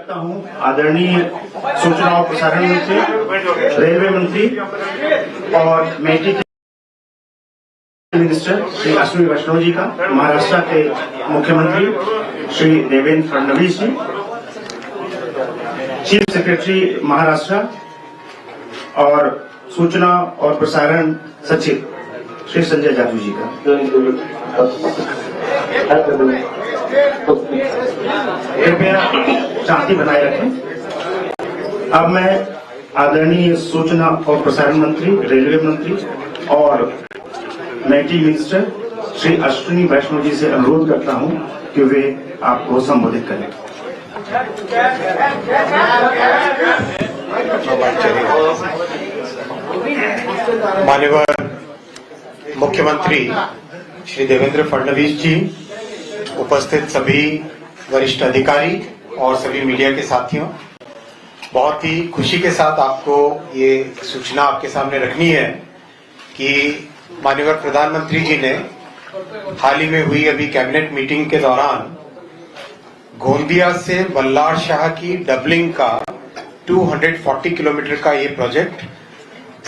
करता हूं आदरणीय सूचना और प्रसारण मंत्री, रेलवे मंत्री और मेटी मिनिस्टर श्री अश्विनी वैष्णव जी का, महाराष्ट्र के मुख्यमंत्री श्री देवेंद्र फडणवीस जी, चीफ सेक्रेटरी महाराष्ट्र और सूचना और प्रसारण सचिव श्री संजय जाजू जी का। कृपया शांति बनाए रखें। अब मैं आदरणीय सूचना और प्रसारण मंत्री, रेलवे मंत्री और मेटी मिनिस्टर श्री अश्विनी वैष्णव जी से अनुरोध करता हूं कि वे आपको संबोधित करें। माननीय मुख्यमंत्री श्री देवेंद्र फडणवीस जी, उपस्थित सभी वरिष्ठ अधिकारी और सभी मीडिया के साथियों, बहुत ही खुशी के साथ आपको ये सूचना आपके सामने रखनी है कि माननीय प्रधानमंत्री जी ने हाल ही में हुई अभी कैबिनेट मीटिंग के दौरान गोंदिया से बल्लाड़ शाह की डबलिंग का 240 किलोमीटर का ये प्रोजेक्ट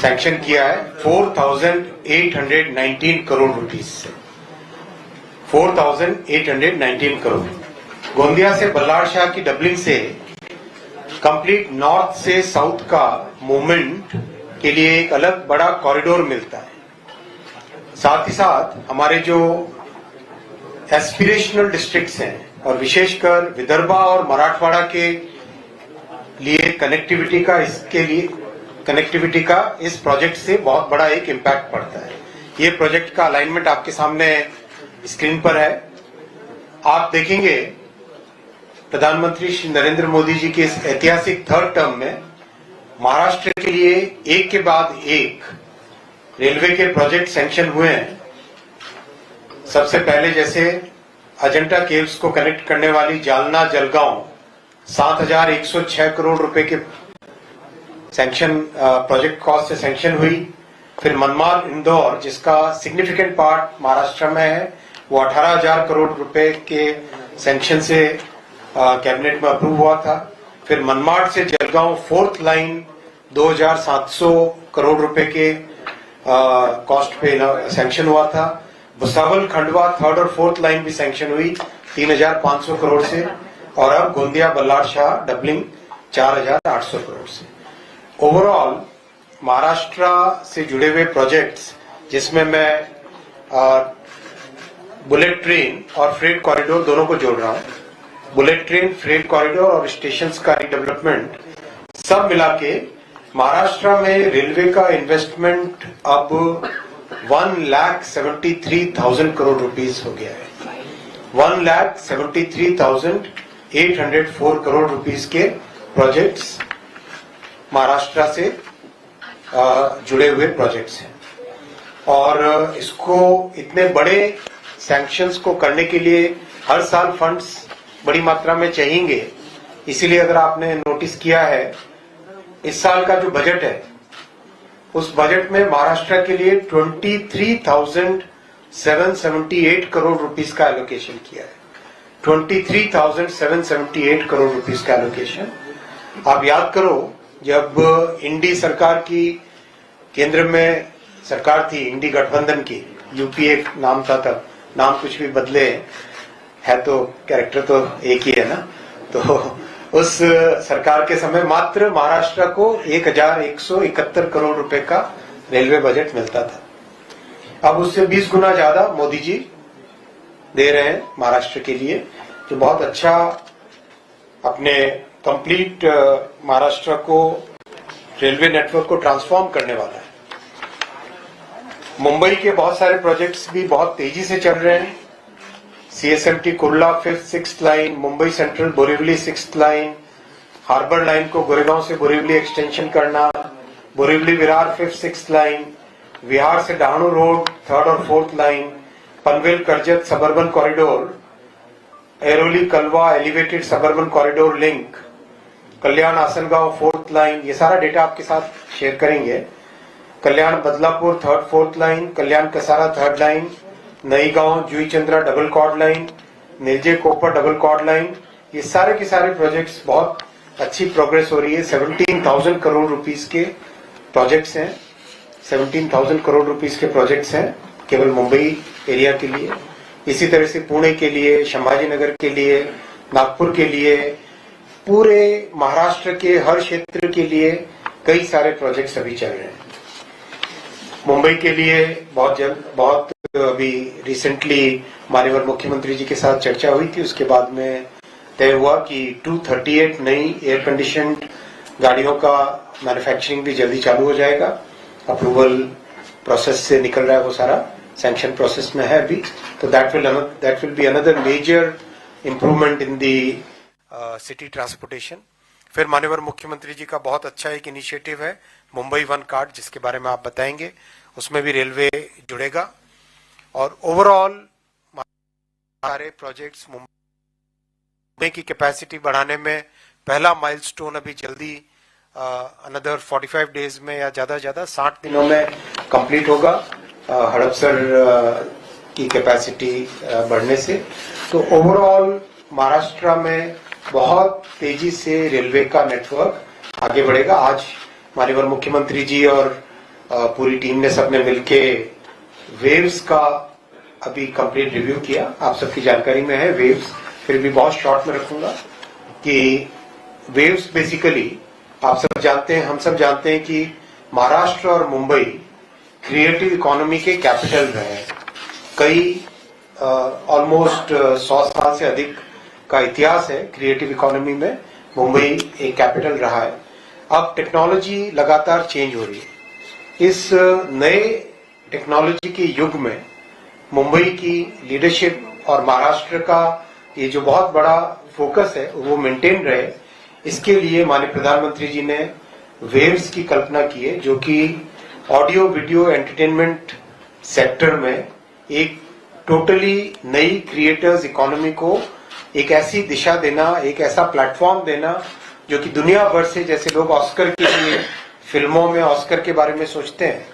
सैंक्शन किया है 4,819 करोड़ रुपीस से। 4,819 करोड़। गोंदिया से बल्लाड़ शाह की डबलिंग से कंप्लीट नॉर्थ से साउथ का मूवमेंट के लिए एक अलग बड़ा कॉरिडोर मिलता है। साथ ही साथ हमारे जो एस्पिरेशनल डिस्ट्रिक्ट्स हैं और विशेषकर विदर्भा और मराठवाड़ा के लिए कनेक्टिविटी का इस प्रोजेक्ट से बहुत बड़ा एक इम्पैक्ट पड़ता है। ये प्रोजेक्ट का अलाइनमेंट आपके सामने स्क्रीन पर है। आप देखेंगे प्रधानमंत्री श्री नरेंद्र मोदी जी के इस ऐतिहासिक थर्ड टर्म में महाराष्ट्र के लिए एक के बाद एक रेलवे के प्रोजेक्ट सैंक्शन हुए हैं। सबसे पहले जैसे अजंता केव्स को कनेक्ट करने वाली जालना जलगांव 7,106 करोड़ रुपए के सैंक्शन प्रोजेक्ट कॉस्ट से सैंक्शन हुई। फिर मनमाड इंदौर, जिसका सिग्निफिकेंट पार्ट महाराष्ट्र में है, वो 18,000 करोड़ रुपए के सैंक्शन से कैबिनेट में अप्रूव हुआ था। फिर मनमाड से जलगांव फोर्थ लाइन 2,700 करोड़ रुपए के कॉस्ट पे सैंक्शन हुआ था। भुसावल खंडवा थर्ड और फोर्थ लाइन भी सैंक्शन हुई 3,500 करोड़ से। और अब गोंदिया बल्लाड़ शाह डबलिंग 4,800 करोड़ से। ओवरऑल महाराष्ट्र से जुड़े हुए प्रोजेक्ट्स, जिसमें मैं बुलेट ट्रेन और फ्रेट कॉरिडोर दोनों को जोड़ रहा हूं, बुलेट ट्रेन, फ्रेट कॉरिडोर और स्टेशंस का रिडेवलपमेंट, सब मिला के महाराष्ट्र में रेलवे का इन्वेस्टमेंट अब 1,73,000 करोड़ रुपीस हो गया है। 1,73,804 करोड़ रुपीस के प्रोजेक्ट्स महाराष्ट्र से जुड़े हुए प्रोजेक्ट्स हैं। और इसको इतने बड़े सैंक्शंस को करने के लिए हर साल फंड्स बड़ी मात्रा में चाहिए। इसीलिए अगर आपने नोटिस किया है, इस साल का जो बजट है, उस बजट में महाराष्ट्र के लिए 23,778 करोड़ रुपीस का एलोकेशन किया है। 23,778 करोड़ रुपीस का एलोकेशन। आप याद करो, जब इंडी सरकार की केंद्र में सरकार थी, इंडी गठबंधन की, यूपीए नाम था तब, नाम कुछ भी बदले है तो कैरेक्टर तो एक ही है ना। तो उस सरकार के समय मात्र महाराष्ट्र को 1,171 करोड़ रुपए का रेलवे बजट मिलता था। अब उससे 20 गुना ज्यादा मोदी जी दे रहे हैं महाराष्ट्र के लिए, जो बहुत अच्छा अपने कंप्लीट महाराष्ट्र को रेलवे नेटवर्क को ट्रांसफॉर्म करने वाला है। मुंबई के बहुत सारे प्रोजेक्ट्स भी बहुत तेजी से चल रहे हैं। CSMT Kurla 5th 6th line, Mumbai central Borivali 6th line, harbour line को गोरेगांव से बोरीवली एक्सटेंशन करना, Borivali Virar 5th 6th line, विहार से डहाणू रोड 3rd और 4th line, Panvel Karjat suburban corridor, Airoli Kalwa elevated suburban corridor link, Kalyan Asangaon 4th line, ये सारा डेटा आपके साथ शेयर करेंगे। Kalyan Badlapur 3rd 4th line, Kalyan Kasara 3rd line, Naigaon Juichandra double chord line, Nilje Kopar double chord line, ये सारे के सारे प्रोजेक्ट्स बहुत अच्छी प्रोग्रेस हो रही है। 17,000 करोड़ रुपीस के प्रोजेक्ट्स हैं, 17,000 करोड़ रुपीस के प्रोजेक्ट्स हैं केवल मुंबई एरिया के लिए। इसी तरह से पुणे के लिए, संभाजीनगर के लिए, नागपुर के लिए, पूरे महाराष्ट्र के हर क्षेत्र के लिए कई सारे प्रोजेक्ट्स अभी चल रहे हैं। मुंबई के लिए बहुत अभी रिसेंटली माननीय मुख्यमंत्री जी के साथ चर्चा हुई थी। उसके बाद में तय हुआ कि 238 नई एयर कंडीशनड गाड़ियों का मैन्युफैक्चरिंग भी जल्दी चालू हो जाएगा। अप्रूवल प्रोसेस से निकल रहा है, वो सारा सैंक्शन प्रोसेस में है अभी। तो that will be another major improvement in the city transportation. फिर माननीय मुख्यमंत्री जी का बहुत अच्छा एक इनिशिएटिव है मुंबई वन कार्ड, जिसके बारे में आप बताएंगे। उसमें भी रेलवे जुड़ेगा और ओवरऑल सारे प्रोजेक्ट्स मुंबई की कैपेसिटी बढ़ाने में पहला माइलस्टोन अभी जल्दी अनदर 45 डेज में या ज्यादा 60 दिनों में कंप्लीट होगा हड़पसर की कैपेसिटी बढ़ने से। तो ओवरऑल महाराष्ट्र में बहुत तेजी से रेलवे का नेटवर्क आगे बढ़ेगा। आज माननीय मुख्यमंत्री जी और पूरी टीम ने सबने मिलके वेव्स का अभी कंप्लीट रिव्यू किया। आप सबकी जानकारी में है वेव्स, फिर भी बहुत शॉर्ट में रखूंगा कि वेव्स बेसिकली आप सब जानते हैं, हम सब जानते हैं कि महाराष्ट्र और मुंबई क्रिएटिव इकोनॉमी के कैपिटल रहे हैं। कई ऑलमोस्ट 100 साल से अधिक का इतिहास है क्रिएटिव इकोनॉमी में। मुंबई एक कैपिटल रहा है। अब टेक्नोलॉजी लगातार चेंज हो रही है। इस नए टेक्नोलॉजी के युग में मुंबई की लीडरशिप और महाराष्ट्र का ये जो बहुत बड़ा फोकस है वो मेंटेन रहे, इसके लिए माननीय प्रधानमंत्री जी ने वेव्स की कल्पना की है, जो कि ऑडियो वीडियो एंटरटेनमेंट सेक्टर में एक टोटली नई क्रिएटर्स इकोनॉमी को एक ऐसी दिशा देना, एक ऐसा प्लेटफॉर्म देना जो कि दुनिया भर से, जैसे लोग ऑस्कर के लिए फिल्मों में ऑस्कर के बारे में सोचते हैं,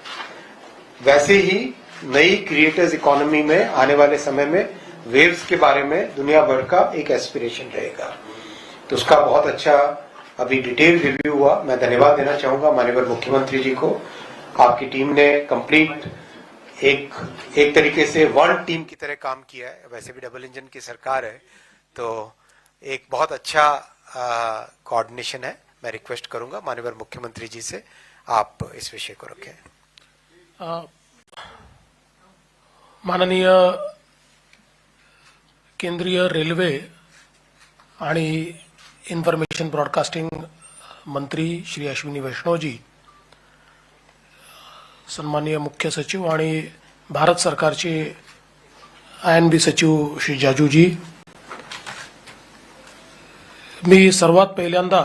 वैसे ही नई क्रिएटर्स इकोनॉमी में आने वाले समय में वेव्स के बारे में दुनिया भर का एक एस्पिरेशन रहेगा। तो उसका बहुत अच्छा अभी डिटेल रिव्यू हुआ। मैं धन्यवाद देना चाहूंगा माननीय मुख्यमंत्री जी को। आपकी टीम ने कंप्लीट एक तरीके से वन टीम की तरह काम किया है। वैसे भी डबल इंजन की सरकार है, तो एक बहुत अच्छा कोऑर्डिनेशन है। मैं रिक्वेस्ट करूंगा माननीय मुख्यमंत्री जी से आप इस विषय को रखें। माननीय केंद्रीय रेल्वे आणि इन्फॉर्मेशन ब्रॉडकास्टिंग मंत्री श्री अश्विनी वैष्णव जी, सन्माननीय मुख्य सचिव आणि भारत सरकारचे INB सचिव श्री जाजू जी, मी सर्वात पहिल्यांदा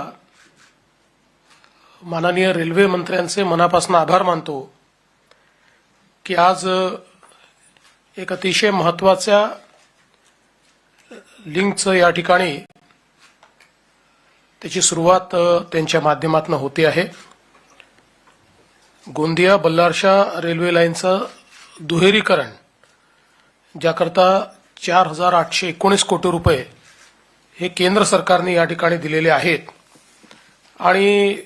माननीय रेल्वे मंत्र्यांचे मनापासून आभार मानतो की आज एक अतिशय महत्त्वाच्या लिंकचं या ठिकाणी त्याची सुरुवात त्यांच्या माध्यमातून होते आहे। गोंदिया बल्लारशा रेल्वे लाईनचं दुहेरीकरण, ज्याकरता 4,819 कोटी रुपये हे केंद्र सरकारने या ठिकाणी दिलेले आहेत आणि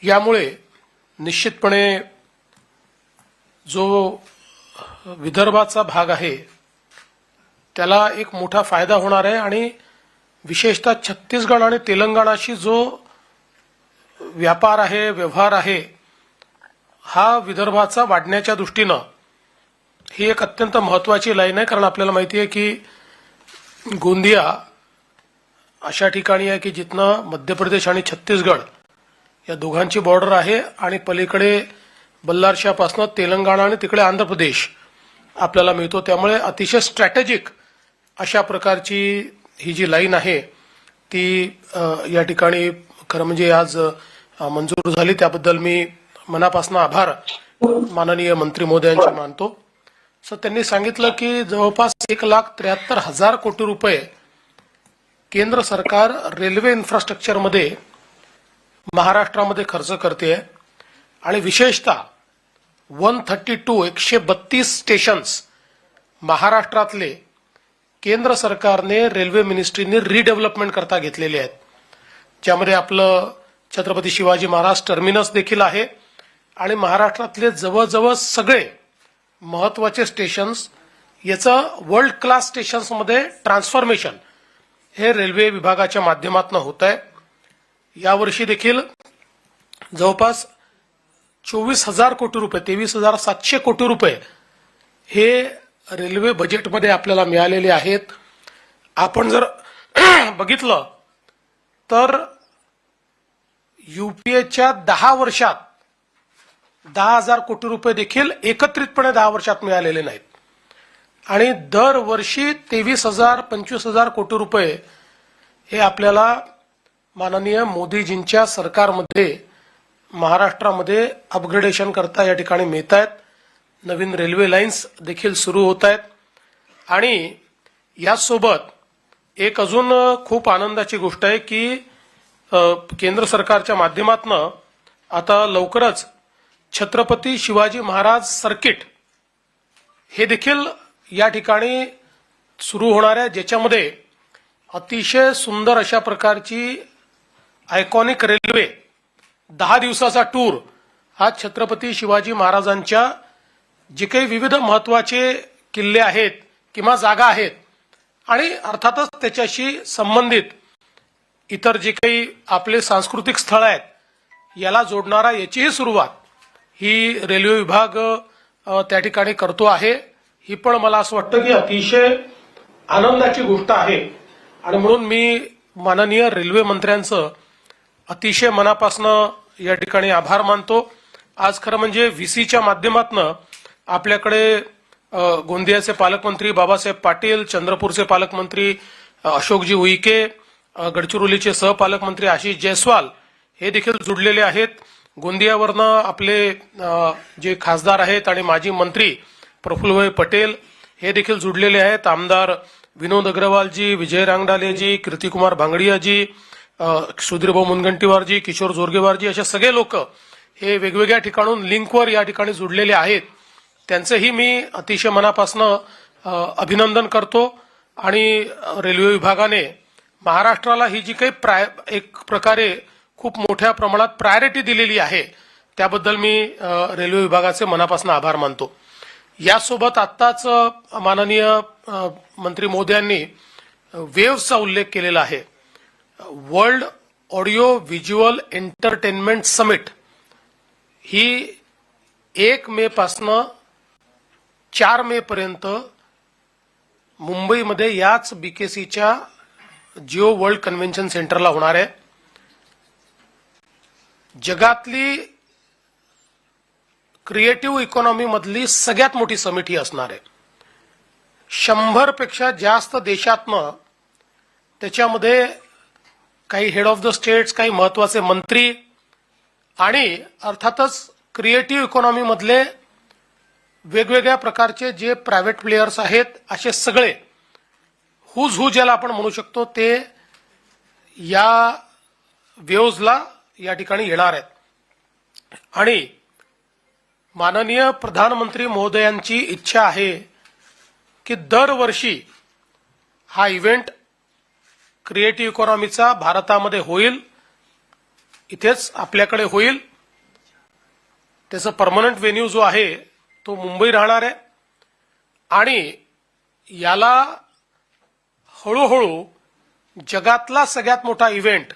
यामुळे निश्चितपणे जो विदर्भाचा भाग आहे त्याला एक मोठा फायदा होणार आहे आणि विशेषतः छत्तीसगड आणि तेलंगणाशी जो व्यापार आहे, व्यवहार आहे, हा विदर्भाचा वाढण्याच्या दृष्टीनं ही एक अत्यंत महत्त्वाची लाईन आहे। कारण आपल्याला माहिती आहे की गोंदिया अशा ठिकाणी आहे की जिथनं मध्य प्रदेश आणि छत्तीसगड या दोघांची बॉर्डर आहे आणि पलीकडे बल्लारशापासून तेलंगणा आणि तिकडे आंध्र प्रदेश आपल्याला मिळतो। त्यामुळे अतिशय स्ट्रॅटेजिक अशा प्रकारची ही जी लाईन आहे ती या ठिकाणी खरं म्हणजे आज मंजूर झाली, त्याबद्दल मी मनापासून आभार माननीय मंत्री महोदयांचे मानतो। सो त्यांनी सांगितलं की जवळपास 1,73,000 कोटी रुपये केंद्र सरकार रेल्वे इन्फ्रास्ट्रक्चरमध्ये महाराष्ट्रामध्ये खर्च करते आहे आणि विशेषतः 132 स्टेशन्स महाराष्ट्रातले केंद्र सरकारने रेल्वे मिनिस्ट्रीने रिडेव्हलपमेंट करता घेतलेले आहेत, ज्यामध्ये आपलं छत्रपती शिवाजी महाराज टर्मिनस देखील आहे आणि महाराष्ट्रातले जवळजवळ सगळे महत्वाचे स्टेशन्स याचं वर्ल्ड क्लास स्टेशन्समध्ये ट्रान्सफॉर्मेशन हे रेल्वे विभागाच्या माध्यमातून होत आहे. यावर्षी देखील जवळपास 24,000 कोटी रुपये 23,700 कोटी रुपये हे रेल्वे बजेटमध्ये आपल्याला मिळालेले आहेत. आपण जर बघितलं तर यूपीएच्या 10 वर्षात 10,000 कोटी रुपये देखील एकत्रितपणे 10 वर्षात मिळालेले नाहीत आणि दरवर्षी 23,000 25,000 कोटी रुपये हे आपल्याला माननीय मोदीजींच्या सरकारमध्ये महाराष्ट्रामध्ये अपग्रेडेशन करता या ठिकाणी मिळत आहेत. नवीन रेल्वे लाईन्स देखील सुरू होत आहेत आणि यासोबत एक अजून खूप आनंदाची गोष्ट आहे की केंद्र सरकारच्या माध्यमातून आता लवकरच छत्रपती शिवाजी महाराज सर्किट हे देखील या ठिकाणी सुरू होणार आहे, ज्याच्यामध्ये अतिशय सुंदर अशा प्रकारची आयकॉनिक रेल्वे 10 दिवसाचा टूर हा छत्रपती शिवाजी महाराजांच्या जे काही विविध महत्वाचे किल्ले आहेत किंवा जागा आहेत आणि अर्थातच त्याच्याशी संबंधित इतर जे काही आपले सांस्कृतिक स्थळ आहेत याला जोडणारा याचीही सुरुवात ही रेल्वे विभाग त्या ठिकाणी करतो आहे. ही पण मला असं वाटतं की अतिशय आनंदाची गोष्ट आहे आणि म्हणून मी माननीय रेल्वे मंत्र्यांचं अतिशय मनापासनं या ठिकाणी आभार मानतो. आज खरं म्हणजे व्हीसीच्या माध्यमातून आपल्याकडे गोंदियाचे पालकमंत्री बाबासाहेब पाटील, चंद्रपूरचे पालकमंत्री अशोकजी उईके, गडचिरोलीचे सहपालकमंत्री आशिष जयस्वाल हे देखील जुडलेले आहेत. गोंदियावरनं आपले जे खासदार आहेत आणि माजी मंत्री प्रफुल्लभाई पटेल हे देखील जुडलेले आहेत. आमदार विनोद अग्रवालजी, विजय रांगडालेजी, कीर्तिकुमार भांगडियाजी, सुधीरभाऊ मुनगंटीवारजी, किशोर जोरगेवारजी असे सगळे लोक हे वेगवेगळ्या ठिकाणून लिंकवर या ठिकाणी जुडलेले आहेत. त्यांचंही मी अतिशय मनापासनं अभिनंदन करतो आणि रेल्वे विभागाने महाराष्ट्राला ही जी काही एक प्रकारे खूप मोठ्या प्रमाणात प्रायोरिटी दिलेली आहे त्याबद्दल मी रेल्वे विभागाचे मनापासून आभार मानतो. यासोबत आत्ताच माननीय मंत्री मोदी यांनी वेव्हचा उल्लेख केलेला आहे. World audio visual entertainment summit ही 1 मे पासनं 4 मे पर्यंत मुंबईमध्ये याच बीकेसीच्या जिओ वर्ल्ड कन्व्हेन्शन सेंटरला होणार आहे. जगातली क्रिएटिव्ह इकॉनॉमी मधली सगळ्यात मोठी समिट ही असणार आहे. 100 पेक्षा जास्त देशातनं त्याच्यामध्ये काही हेड ऑफ द स्टेट्स, काही महत्वाचे मंत्री आणि अर्थातच क्रिएटिव्ह इकॉनॉमी मधले वेगवेगळ्या प्रकारचे जे प्रायव्हेट प्लेयर्स आहेत असे सगळे हुज हू ज्याला आपण म्हणू शकतो ते या वेव्हजला या ठिकाणी येणार आहेत. आणि माननीय प्रधानमंत्री महोदयांची इच्छा आहे की दरवर्षी हा इव्हेंट क्रिएटिव्ह इकॉनॉमीचा भारतामध्ये होईल, इथेच आपल्याकडे होईल. त्याचं परमनंट व्हेन्यू जो आहे तो मुंबई राहणार आहे आणि याला हळूहळू जगातला सगळ्यात मोठा इव्हेंट,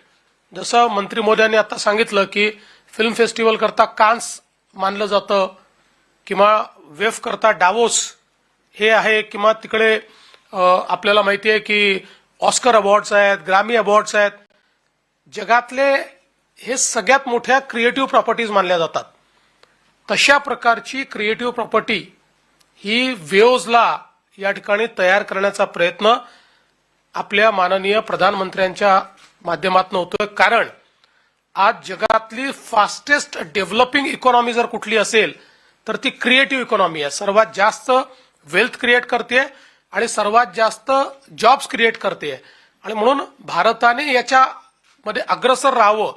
जसं मंत्री महोदयांनी आता सांगितलं की फिल्म फेस्टिवल करता कान्स मानलं जातं किंवा वेफ करता डावोस हे आहे किंवा तिकडे आपल्याला माहिती आहे की ऑस्कर अवॉर्ड्स आहेत, ग्रॅमी अवॉर्ड्स आहेत. जगातले हे सगळ्यात मोठ्या क्रिएटिव्ह प्रॉपर्टीज मानल्या जातात. तशा प्रकारची क्रिएटिव्ह प्रॉपर्टी ही वेव्हजला या ठिकाणी तयार करण्याचा प्रयत्न आपल्या माननीय प्रधानमंत्र्यांच्या माध्यमातून होतोय. कारण आज जगातली फास्टेस्ट डेव्हलपिंग इकॉनॉमी जर कुठली असेल तर ती क्रिएटिव्ह इकॉनॉमी आहे. सर्वात जास्त वेल्थ क्रिएट करते आणि सर्वात जास्त जॉब्स क्रिएट करते आणि म्हणून भारताने याच्यामध्ये अग्रसर राहावं.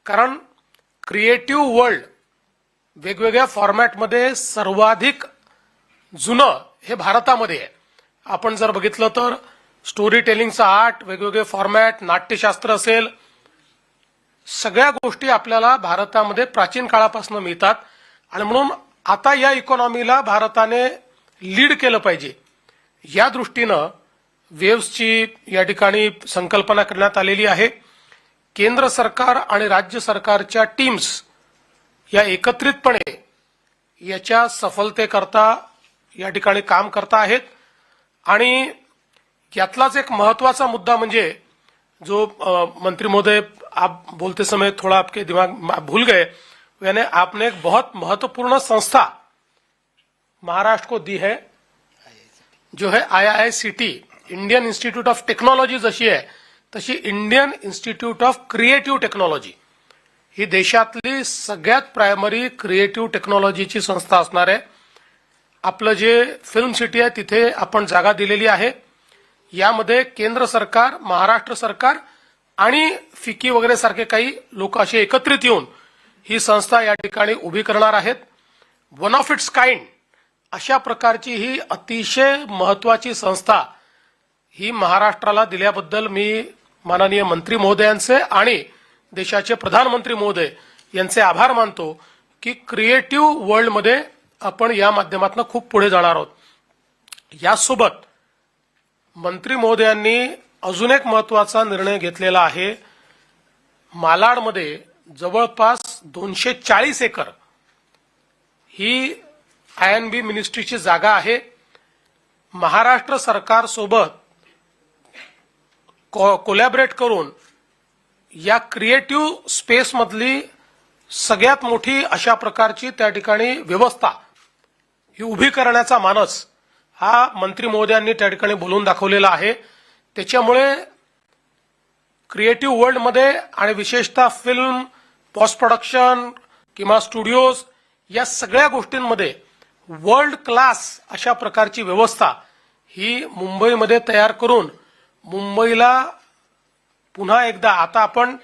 कारण क्रिएटिव्ह वर्ल्ड वेगवेगळ्या फॉर्मॅटमध्ये सर्वाधिक जुनं हे भारतामध्ये आहे आपण जर बघितलं तर स्टोरी टेलिंगचा आर्ट, वेगवेगळे फॉर्मॅट, नाट्यशास्त्र असेल, सगळ्या गोष्टी आपल्याला भारतामध्ये प्राचीन काळापासून मिळतात आणि म्हणून आता या इकॉनॉमीला भारताने लीड केलं पाहिजे. या दृष्टीनं वेव्सची या ठिकाणी संकल्पना करण्यात आलेली आहे. केंद्र सरकार आणि राज्य सरकारच्या टीम्स या एकत्रितपणे याच्या सफलतेकरता या ठिकाणी काम करता आहेत आणि यातलाच एक महत्वाचा मुद्दा म्हणजे जो मंत्री महोदय आप बोलते समय थोड़ा आपके दिमाग में आप भूल गए, यानी आपने एक बहुत महत्वपूर्ण संस्था महाराष्ट्र को दी है जो है IICT, Indian Institute of Technology जशी आहे तशी Indian Institute of Creative Technology ही देशातली सगळ्यात प्रायमरी क्रिएटिव्ह टेक्नॉलॉजीची संस्था असणार आहे. आपलं जे फिल्म सिटी आहे तिथे आपण जागा दिलेली आहे. यामध्ये केंद्र सरकार, महाराष्ट्र सरकार आणि फिकी वगैरे सारखे काही लोक असे एकत्रित येऊन ही संस्था या ठिकाणी उभी करणार आहेत. वन ऑफ इट्स काइंड अशा प्रकारची ही अतिशय महत्वाची संस्था ही महाराष्ट्राला दिल्याबद्दल मी माननीय मंत्री महोदयांचे आणि देशाचे प्रधानमंत्री महोदय यांचे आभार मानतो की क्रिएटिव्ह वर्ल्डमध्ये आपण या माध्यमातून खूप पुढे जाणार आहोत. यासोबत मंत्री महोदयांनी अजून एक महत्वाचा निर्णय घेतलेला आहे. मालाडमध्ये जवळपास 240 एकर ही INB मिनिस्ट्रीची जागा आहे. महाराष्ट्र सरकार सोबत कोलॅबरेट करून या क्रिएटिव्ह स्पेस मधली सगळ्यात मोठी अशा प्रकारची त्या ठिकाणी व्यवस्था ही उभी करण्याचा मानस हा मंत्री महोदयांनी त्या ठिकाणी बोलून दाखवलेला आहे. त्याच्यामुळे क्रिएटिव्ह वर्ल्डमध्ये आणि विशेषतः फिल्म, पोस्ट प्रोडक्शन किंवा स्टुडिओज या सगळ्या गोष्टींमध्ये वर्ल्ड क्लास अशा प्रकारची व्यवस्था ही मुंबईमध्ये तयार करून मुंबईला पुन्हा एकदा, आता आपण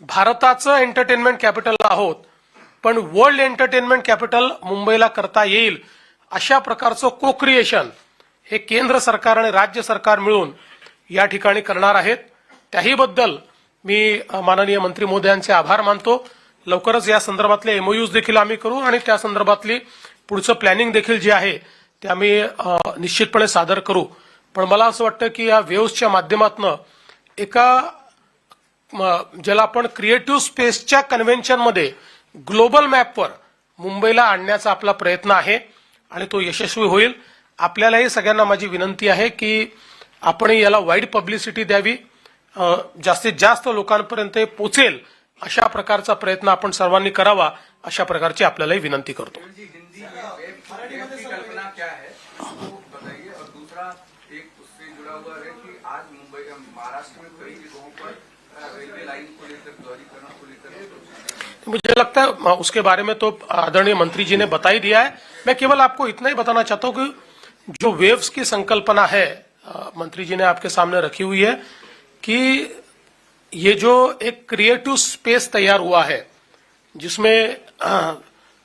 भारताचं एंटरटेनमेंट कॅपिटल आहोत पण वर्ल्ड एंटरटेनमेंट कॅपिटल मुंबईला करता येईल अशा प्रकारचं को क्रिएशन हे केंद्र सरकार आणि राज्य सरकार मिळून या ठिकाणी करणार आहेत. त्याहीबद्दल मी माननीय मंत्री महोदयांचे आभार मानतो. लवकरच या संदर्भातले MOUs देखील आम्ही करू आणि त्या संदर्भातली पुढचं प्लॅनिंग देखील जे आहे ते आम्ही निश्चितपणे सादर करू. पण मला असं वाटतं की या वेव्सच्या माध्यमातून एका ज्याला आपण क्रिएटिव्ह स्पेसच्या कन्व्हेन्शनमध्ये ग्लोबल मॅपवर मुंबईला आणण्याचा आपला प्रयत्न आहे आणि तो यशस्वी होईल. आपल्यालाही सगळ्यांना माझी विनंती आहे की आपण याला वाईड पब्लिसिटी द्यावी, जास्तीत जास्त लोकांपर्यंत पोचेल अशा प्रकारचा प्रयत्न आपण सर्वांनी करावा अशा प्रकारची आपल्यालाही विनंती करतो. कल्पना क्या है वो बताइए. और दूसरा एक उससे जुड़ा हुआ है कि आज मुंबई महाराष्ट्र में कई जगहों पर रेलवे लाइन को लेकर दोहरीकरण को लेकर मुझे लगता है उसके बारे में तो आदरणीय मंत्री जी ने बता ही दिया है. मैं केवल आपको इतना ही बताना चाहता हूं कि जो वेव्स की संकल्पना है मंत्री जी ने आपके सामने रखी हुई है कि ये जो एक क्रिएटिव स्पेस तैयार हुआ है जिसमें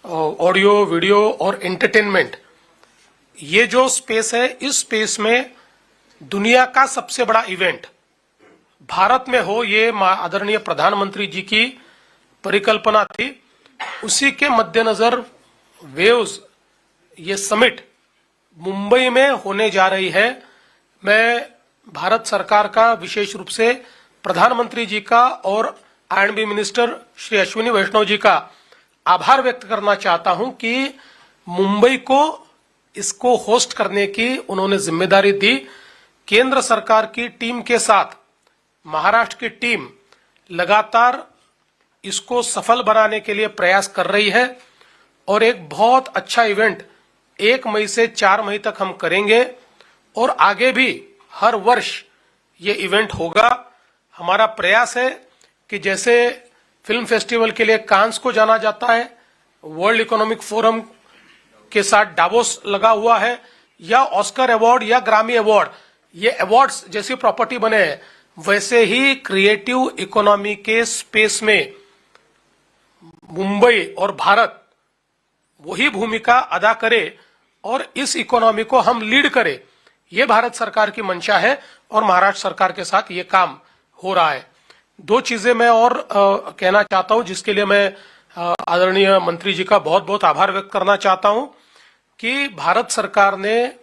ऑडियो, वीडियो और एंटरटेनमेंट, ये जो स्पेस है इस स्पेस में दुनिया का सबसे बड़ा इवेंट भारत में हो, ये आदरणीय प्रधानमंत्री जी की परिकल्पना थी. उसी के मद्देनजर वेव्स ये समिट मुंबई में होने जा रही है. मैं भारत सरकार का विशेष रूप से प्रधानमंत्री जी का और INB मिनिस्टर श्री अश्विनी वैष्णव जी का आभार व्यक्त करना चाहता हूं कि मुंबई को इसको होस्ट करने की उन्होंने जिम्मेदारी दी. केंद्र सरकार की टीम के साथ महाराष्ट्र की टीम लगातार इसको सफल बनाने के लिए प्रयास कर रही है और एक बहुत अच्छा इवेंट 1 मई से 4 मई तक हम करेंगे और आगे भी हर वर्ष ये इवेंट होगा. हमारा प्रयास है कि जैसे फिल्म फेस्टिवल के लिए कांस को जाना जाता है, वर्ल्ड इकोनॉमिक फोरम के साथ डावोस लगा हुआ है, या ऑस्कर अवार्ड या ग्रामी अवार्ड, ये अवार्ड्स जैसी प्रॉपर्टी बने हैं, वैसे ही क्रिएटिव इकोनॉमी के स्पेस में मुंबई और भारत वही भूमिका अदा करे और इस इकोनॉमी को हम लीड करें. ये भारत सरकार की मंशा है और महाराष्ट्र सरकार के साथ ये काम हो रहा है। दो चीजें मैं और कहना चाहता हूं, जिसके लिए मैं आदरणीय मंत्री जी का बहुत बहुत आभार व्यक्त करना चाहता हूं कि भारत सरकार ने,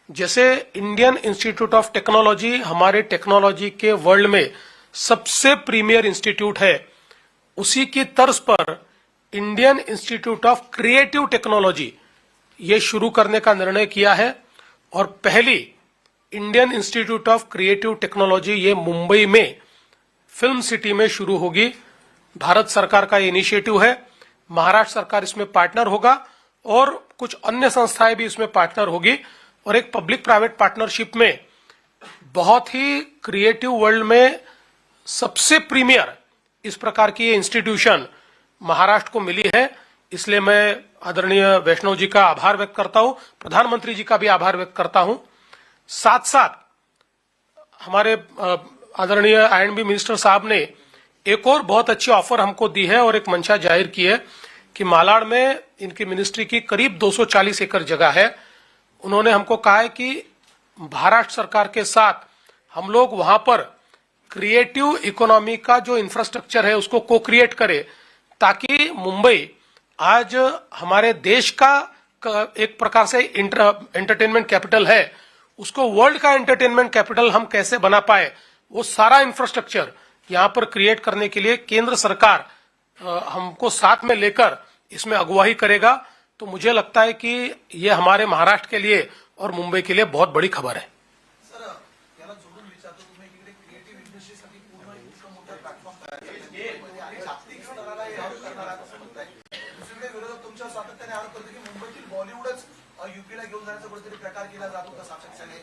जैसे इंडियन इंस्टीट्यूट ऑफ टेक्नोलॉजी हमारे टेक्नोलॉजी के वर्ल्ड में सबसे प्रीमियर इंस्टीट्यूट है, उसी की तर्ज पर Indian Institute of creative technology ये शुरू करने का निर्णय किया है। और पहली Indian Institute of creative technology ये मुंबई में फिल्म सिटी में शुरू होगी। भारत सरकार का इनिशिएटिव है, महाराष्ट्र सरकार इसमें पार्टनर होगा और कुछ अन्य संस्थाएं भी इसमें पार्टनर होगी और एक पब्लिक प्राइवेट पार्टनरशिप में बहुत ही क्रिएटिव वर्ल्ड में सबसे प्रीमियर इस प्रकार की इंस्टीट्यूशन महाराष्ट्र को मिली है। इसलिए मैं आदरणीय वैष्णव जी का आभार व्यक्त करता हूं, प्रधानमंत्री जी का भी आभार व्यक्त करता हूं। साथ साथ हमारे आदरणीय I&B मिनिस्टर साहब ने एक और बहुत अच्छी ऑफर हमको दी है और एक मंशा जाहिर की है कि मालाड में इनकी मिनिस्ट्री की करीब 240 एकड़ जगह है। उन्होंने हमको कहा है कि महाराष्ट्र सरकार के साथ हम लोग वहां पर क्रिएटिव इकोनॉमी का जो इंफ्रास्ट्रक्चर है उसको को क्रिएट करें, ताकि मुंबई आज हमारे देश का एक प्रकार से एंटरटेनमेंट कैपिटल है, उसको वर्ल्ड का एंटरटेनमेंट कैपिटल हम कैसे बना पाए, वो सारा इंफ्रास्ट्रक्चर यहां पर क्रिएट करने के लिए केंद्र सरकार हमको साथ में लेकर इसमें अगुवाई करेगा। तो मुझे लगता है कि ये हमारे महाराष्ट्र के लिए और मुंबई के लिए बहुत बड़ी खबर है। युपीला घेऊन जाण्याचा कुठेतरी प्रकार केला जातो का सातत्याने?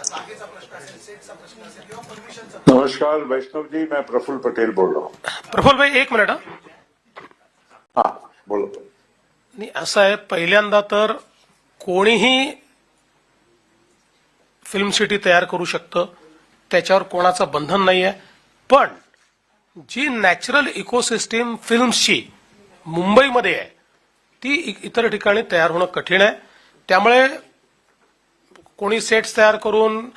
जागेचा प्रश्न असेल, सेटचा प्रश्न असेल किंवा परमिशनचा। नमस्कार वैष्णव जी, मैं प्रफुल्ल पटेल बोल रहा हूँ। प्रफुल्ल भाई एक मिनिट। हाँ बोलो। नाही, असं आहे, पहिल्यांदा तर कोणीही फिल्म सिटी तयार करू शकतं, त्याच्यावर कोणाचं बंधन नाहीये, पण जी नॅचरल इकोसिस्टीम फिल्म्सची मुंबईमध्ये आहे ती इतर ठिकाणी तयार होणं कठीण आहे। त्यामुळे कोणी सेट्स तयार करून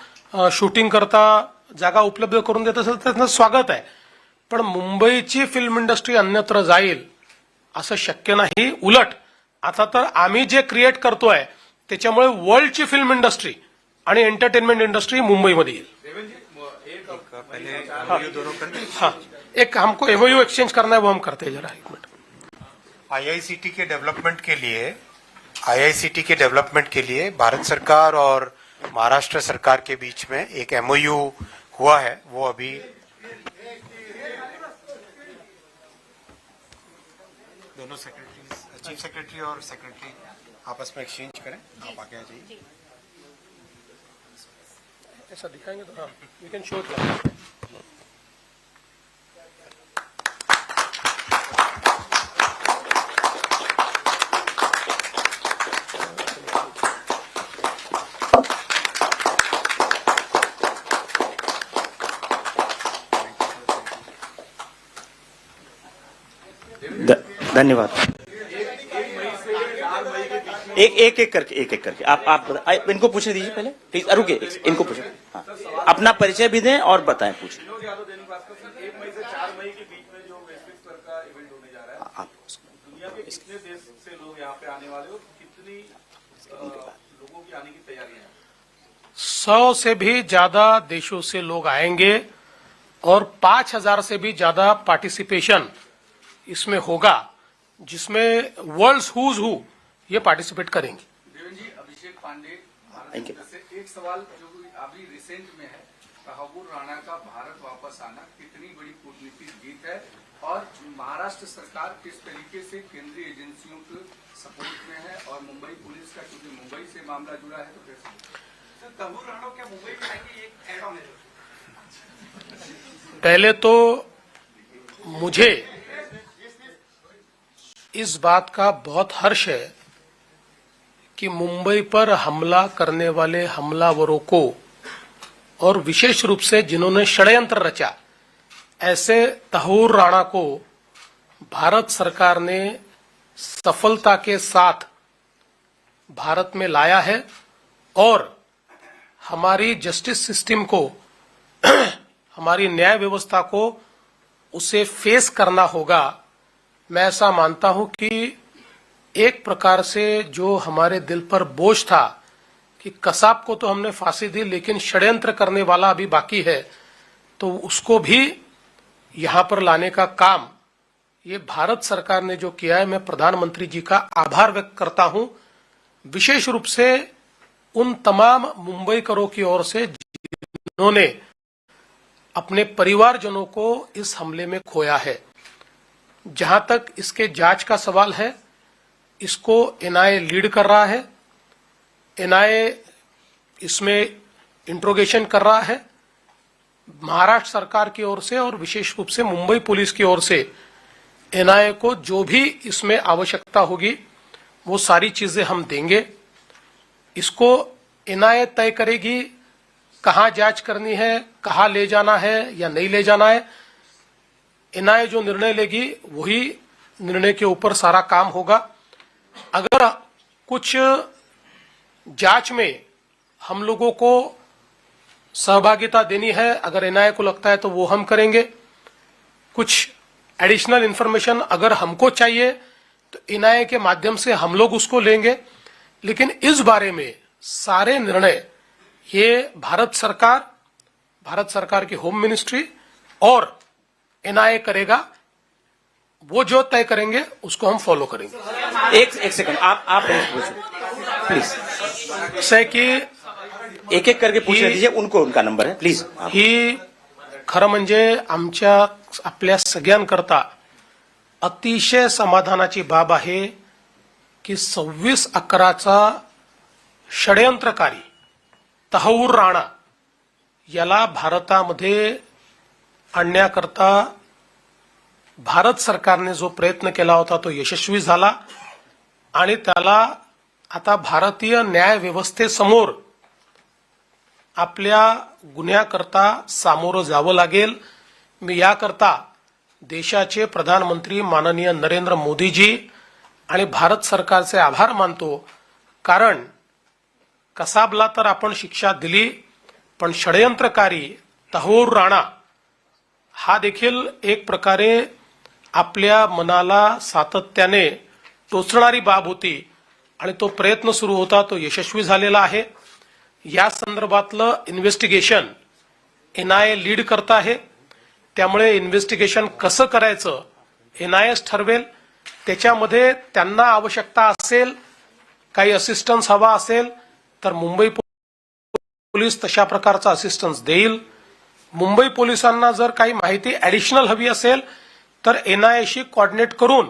शूटिंग करता जागा उपलब्ध करून देत असेल तर त्याचं स्वागत आहे, पण मुंबईची फिल्म इंडस्ट्री अन्यत्र जाईल असं शक्य नाही। उलट आता तर आम्ही जे क्रिएट करतोय त्याच्यामुळे वर्ल्डची फिल्म इंडस्ट्री आणि एंटरटेनमेंट इंडस्ट्री मुंबईमध्ये येईल। हाँ, एक हमको एमओयू एक्सचेंज करना है, वो हम करते हैं। जरा एक मिनट। आईआईसीटी के डेवलपमेंट के लिए भारत सरकार और महाराष्ट्र सरकार के बीच में एक एमओयू हुआ है, वो अभी दोनों सेक्रेटरी, चीफ सेक्रेटरी और सेक्रेटरी आपस में एक्सचेंज करें। आप आगे आ जाइए। ऐसा दिखाएंगे तो हाँ, वी कैन शो इट। धन्यवाद। एक करके आप इनको पूछने दीजिए पहले प्लीज। रुकिए, इनको पूछे। हाँ, अपना परिचय भी दें और बताएं, पूछें। आप दुनिया के कितने देश से लोग यहाँ पे आने वाले हो, कितनी लोगों की आने की तैयारियां हैं? 100 से भी ज्यादा देशों से लोग आएंगे और 5000 से भी ज्यादा पार्टिसिपेशन इसमें होगा, जिसमें वर्ल्ड्स हुज हु ये पार्टिसिपेट करेंगे। देवेंद्र जी, अभिषेक पांडे से एक सवाल जो अभी रिसेंट में है, तहव्वुर राणा का भारत वापस आना कितनी बड़ी कूटनीतिक जीत है और महाराष्ट्र सरकार किस तरीके से केंद्रीय एजेंसियों के सपोर्ट में है और मुंबई पुलिस का, क्योंकि मुंबई से मामला जुड़ा है, तो कैसे तहव्वुर राणा क्या मुंबई में आएंगे? एक ऐड ऑन है। पहले तो मुझे इस बात का बहुत हर्ष है कि मुंबई पर हमला करने वाले हमलावरों को और विशेष रूप से जिन्होंने षड्यंत्र रचा, ऐसे तहव्वुर राणा को भारत सरकार ने सफलता के साथ भारत में लाया है और हमारी जस्टिस सिस्टम को हमारी न्याय व्यवस्था को उसे फेस करना होगा। मैं ऐसा मानता हूं कि एक प्रकार से जो हमारे दिल पर बोझ था कि कसाब को तो हमने फांसी दी लेकिन षड्यंत्र करने वाला अभी बाकी है, तो उसको भी यहां पर लाने का काम ये भारत सरकार ने जो किया है, मैं प्रधानमंत्री जी का आभार व्यक्त करता हूं, विशेष रूप से उन तमाम मुंबईकरों की ओर से जिन्होंने अपने परिवारजनों को इस हमले में खोया है। जहां तक इसके जांच का सवाल है, इसको एनआईए लीड कर रहा है, एनआईए इसमें इंट्रोगेशन कर रहा है। महाराष्ट्र सरकार की ओर से और विशेष रूप से मुंबई पुलिस की ओर से एनआईए को जो भी इसमें आवश्यकता होगी वो सारी चीजें हम देंगे। इसको एनआईए तय करेगी कहां जांच करनी है, कहां ले जाना है या नहीं ले जाना है। एनआईए जो निर्णय लेगी वही निर्णय के ऊपर सारा काम होगा। अगर कुछ जांच में हम लोगों को सहभागिता देनी है, अगर एनआईए को लगता है तो वो हम करेंगे। कुछ एडिशनल इंफॉर्मेशन अगर हमको चाहिए तो एनआईए के माध्यम से हम लोग उसको लेंगे। लेकिन इस बारे में सारे निर्णय ये भारत सरकार की होम मिनिस्ट्री और एनआईए करेगा। वो जो तय करेंगे उसको हम फॉलो करेंगे। एक सेकंड, आप प्लीज से कि एक एक करके पूछ दीजिए, उनको उनका नंबर है प्लीज। ही खरं म्हणजे आपल्या सगळ्यांकरता अतिशय समाधानाची बाब आहे की 26/11चा षड्यंत्रकारी तहव्वूर राणा याला भारतामध्ये आणण्याकरता भारत सरकारने जो प्रयत्न केला होता तो यशस्वी झाला आणि त्याला आता भारतीय न्याय व्यवस्थेसमोर आपल्या गुन्ह्याकरता सामोरं जावं लागेल। मी याकरता देशाचे प्रधानमंत्री माननीय नरेंद्र मोदीजी आणि भारत सरकारचे आभार मानतो। कारण कसाबला तर आपण शिक्षा दिली, पण षड्यंत्रकारी तहव्वूर राणा हा देखील एक प्रकारे आपल्या मनाला सातत्याने टोचणारी बाब होती आणि तो प्रयत्न सुरू होता, तो यशस्वी झालेला आहे। या संदर्भातलं इन्व्हेस्टिगेशन एनआयए लीड करत आहे, त्यामुळे इन्व्हेस्टिगेशन कसं करायचं एनआयएच ठरवेल। त्याच्यामध्ये त्यांना आवश्यकता असेल, काही असिस्टन्स हवा असेल तर मुंबई पोलीस तशा प्रकारचा असिस्टन्स देईल। मुंबई पोलिसांना जर काही माहिती ऍडिशनल हवी असेल तर एनआयएशी कोऑर्डिनेट करून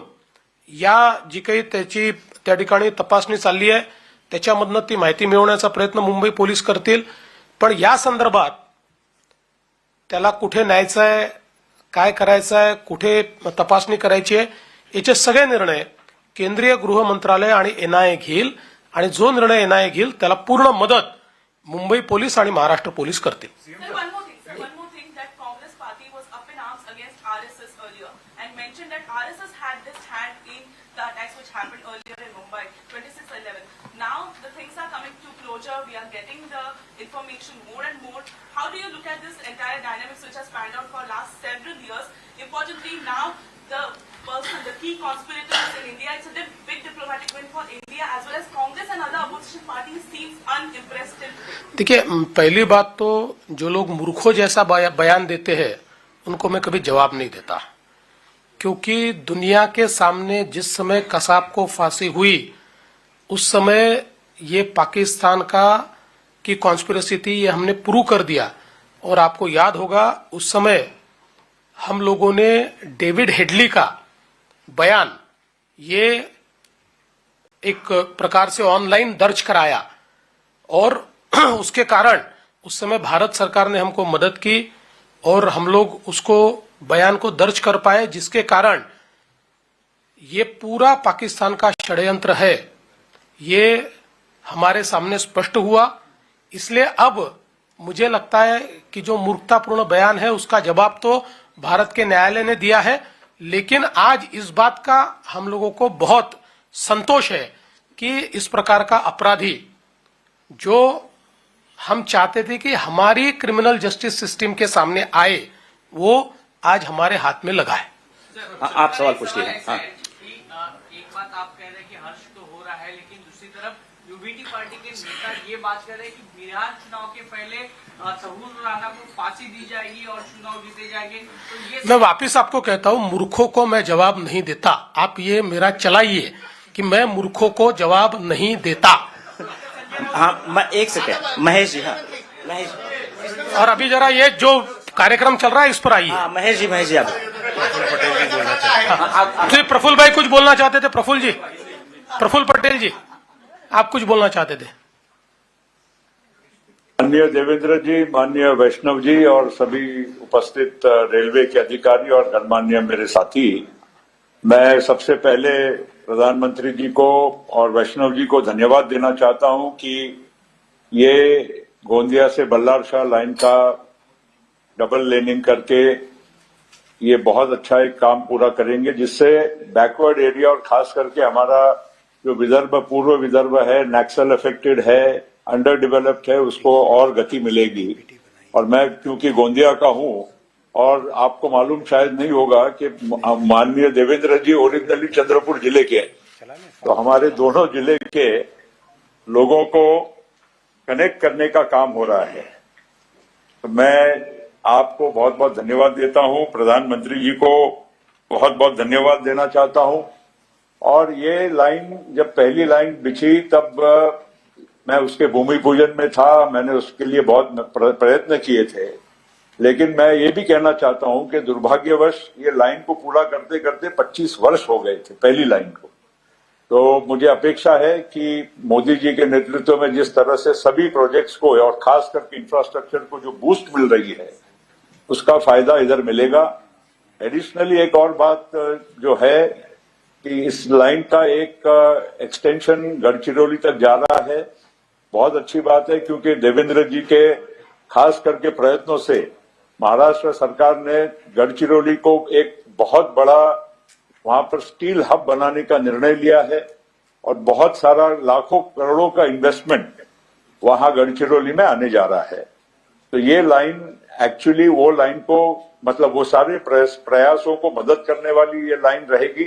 या जी काही त्याची त्या ठिकाणी तपासणी चालली आहे त्याच्यामधनं ती माहिती मिळवण्याचा प्रयत्न मुंबई पोलीस करतील। पण या संदर्भात त्याला कुठे न्यायचं आहे, काय करायचं आहे, कुठे तपासणी करायची आहे, याचे सगळे निर्णय केंद्रीय गृह मंत्रालय आणि एनआयए घेईल आणि जो निर्णय एनआयए घेईल त्याला पूर्ण मदत मुंबई पोलीस आणि महाराष्ट्र पोलीस करतील। We are getting the information more and more. How do you look at this entire dynamics which has panned out for last several years? Importantly, now the key conspirators in India, it's a big diplomatic win for India as well as Congress and other opposition parties seems unimpressed. देखिए, पहली बात तो जो लोग मूर्खों जैसा बयान देते हैं उनको मैं कभी जवाब नहीं देता, क्योंकि दुनिया के सामने जिस समय कसाब को फांसी हुई उस समय ये पाकिस्तान की कॉन्स्पिरेसी थी, ये हमने प्रूव कर दिया। और आपको याद होगा उस समय हम लोगों ने डेविड हेडली का बयान ये एक प्रकार से ऑनलाइन दर्ज कराया और उसके कारण उस समय भारत सरकार ने हमको मदद की और हम लोग उसको बयान को दर्ज कर पाए, जिसके कारण ये पूरा पाकिस्तान का षड्यंत्र है ये हमारे सामने स्पष्ट हुआ। इसलिए अब मुझे लगता है कि जो मूर्खतापूर्ण बयान है उसका जवाब तो भारत के न्यायालय ने दिया है, लेकिन आज इस बात का हम लोगों को बहुत संतोष है कि इस प्रकार का अपराधी जो हम चाहते थे कि हमारी क्रिमिनल जस्टिस सिस्टम के सामने आए, वो आज हमारे हाथ में लगा है। आप सवाल पूछिए। हाँ, एक बात आप कह रहे हैं कि हर्ष तो हो रहा है, लेकिन दूसरी तरफ यूबीटी पार्टी के नेता ये बात कर रहे हैं कि बिहार चुनाव के पहले सहूर राणा को फांसी दी जाएगी और चुनाव जीते जाएंगे। तो ये मैं वापिस आपको कहता हूं, मूर्खों को मैं जवाब नहीं देता। आप ये मेरा चलाइए कि मैं मूर्खों को जवाब नहीं देता। हाँ, एक सेकेंड महेश जी। हाँ महेश जी। और अभी जरा ये जो कार्यक्रम चल रहा है इस पर आइए। हाँ महेश जी आप जी प्रफुल्ल भाई कुछ बोलना चाहते थे। प्रफुल्ल पटेल जी आप कुछ बोलना चाहते थे। माननीय देवेंद्र जी, माननीय वैष्णव जी और सभी उपस्थित रेलवे के अधिकारी और गणमान्य मेरे साथी, मैं सबसे पहले प्रधानमंत्री जी को और वैष्णव जी को धन्यवाद देना चाहता हूं कि ये गोंदिया से बल्लारशाह लाइन का डबल लेनिंग करके ये बहुत अच्छा एक काम पूरा करेंगे, जिससे बैकवर्ड एरिया और खास करके हमारा जो विदर्भ, पूर्व विदर्भ है, नक्सल अफेक्टेड है, अंडर डेवलप्ड है, उसको और गति मिलेगी। और मैं क्योंकि गोंदिया का हूं और आपको मालूम शायद नहीं होगा कि माननीय देवेंद्र जी ओरिजिनली चंद्रपुर जिले के हैं, तो हमारे दोनों जिले के लोगों को कनेक्ट करने का काम हो रहा है। तो मैं आपको बहुत बहुत धन्यवाद देता हूं, प्रधानमंत्री जी को बहुत बहुत धन्यवाद देना चाहता हूं। और ये लाइन जब पहली लाइन बिछी तब मैं उसके भूमि पूजन में था, मैंने उसके लिए बहुत प्रयत्न किए थे, लेकिन मैं ये भी कहना चाहता हूं कि दुर्भाग्यवश ये लाइन को पूरा करते करते 25 वर्ष हो गए थे पहली लाइन को। तो मुझे अपेक्षा है कि मोदी जी के नेतृत्व में जिस तरह से सभी प्रोजेक्ट्स को और खास करके इंफ्रास्ट्रक्चर को जो बूस्ट मिल रही है उसका फायदा इधर मिलेगा। एडिशनली एक और बात जो है कि इस लाइन का एक एक्सटेंशन गढ़चिरौली तक जा रहा है, बहुत अच्छी बात है, क्योंकि देवेंद्र जी के खास करके प्रयत्नों से महाराष्ट्र सरकार ने गढ़चिरौली को एक बहुत बड़ा वहां पर स्टील हब बनाने का निर्णय लिया है और बहुत सारा लाखों करोड़ों का इन्वेस्टमेंट वहां गढ़चिरौली में आने जा रहा है। तो ये लाइन एक्चुअली वो लाइन को, मतलब वो सारे प्रयासों को मदद करने वाली ये लाइन रहेगी।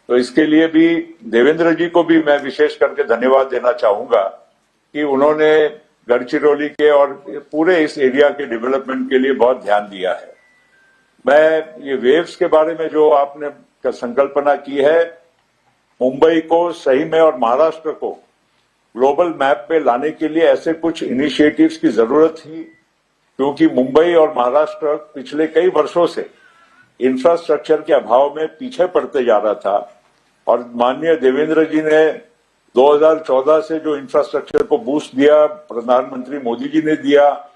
तो इसके लिए भी देवेंद्र जी को भी मैं विशेष करके धन्यवाद देना चाहूंगा कि उन्होंने गढ़चिरौली के और पूरे इस एरिया के डेवलपमेंट के लिए बहुत ध्यान दिया है। मैं ये वेव्स के बारे में जो आपने संकल्पना की है, मुंबई को सही में और महाराष्ट्र को ग्लोबल मैप पे लाने के लिए ऐसे कुछ इनिशिएटिव्स की जरूरत थी, क्योंकि मुंबई और महाराष्ट्र पिछले कई वर्षों से इंफ्रास्ट्रक्चर के अभाव में पीछे पड़ते जा रहा था। और माननीय देवेंद्र जी ने 2014 से जो इंफ्रास्ट्रक्चर को बूस्ट दिया, प्रधानमंत्री मोदी जी ने दिया,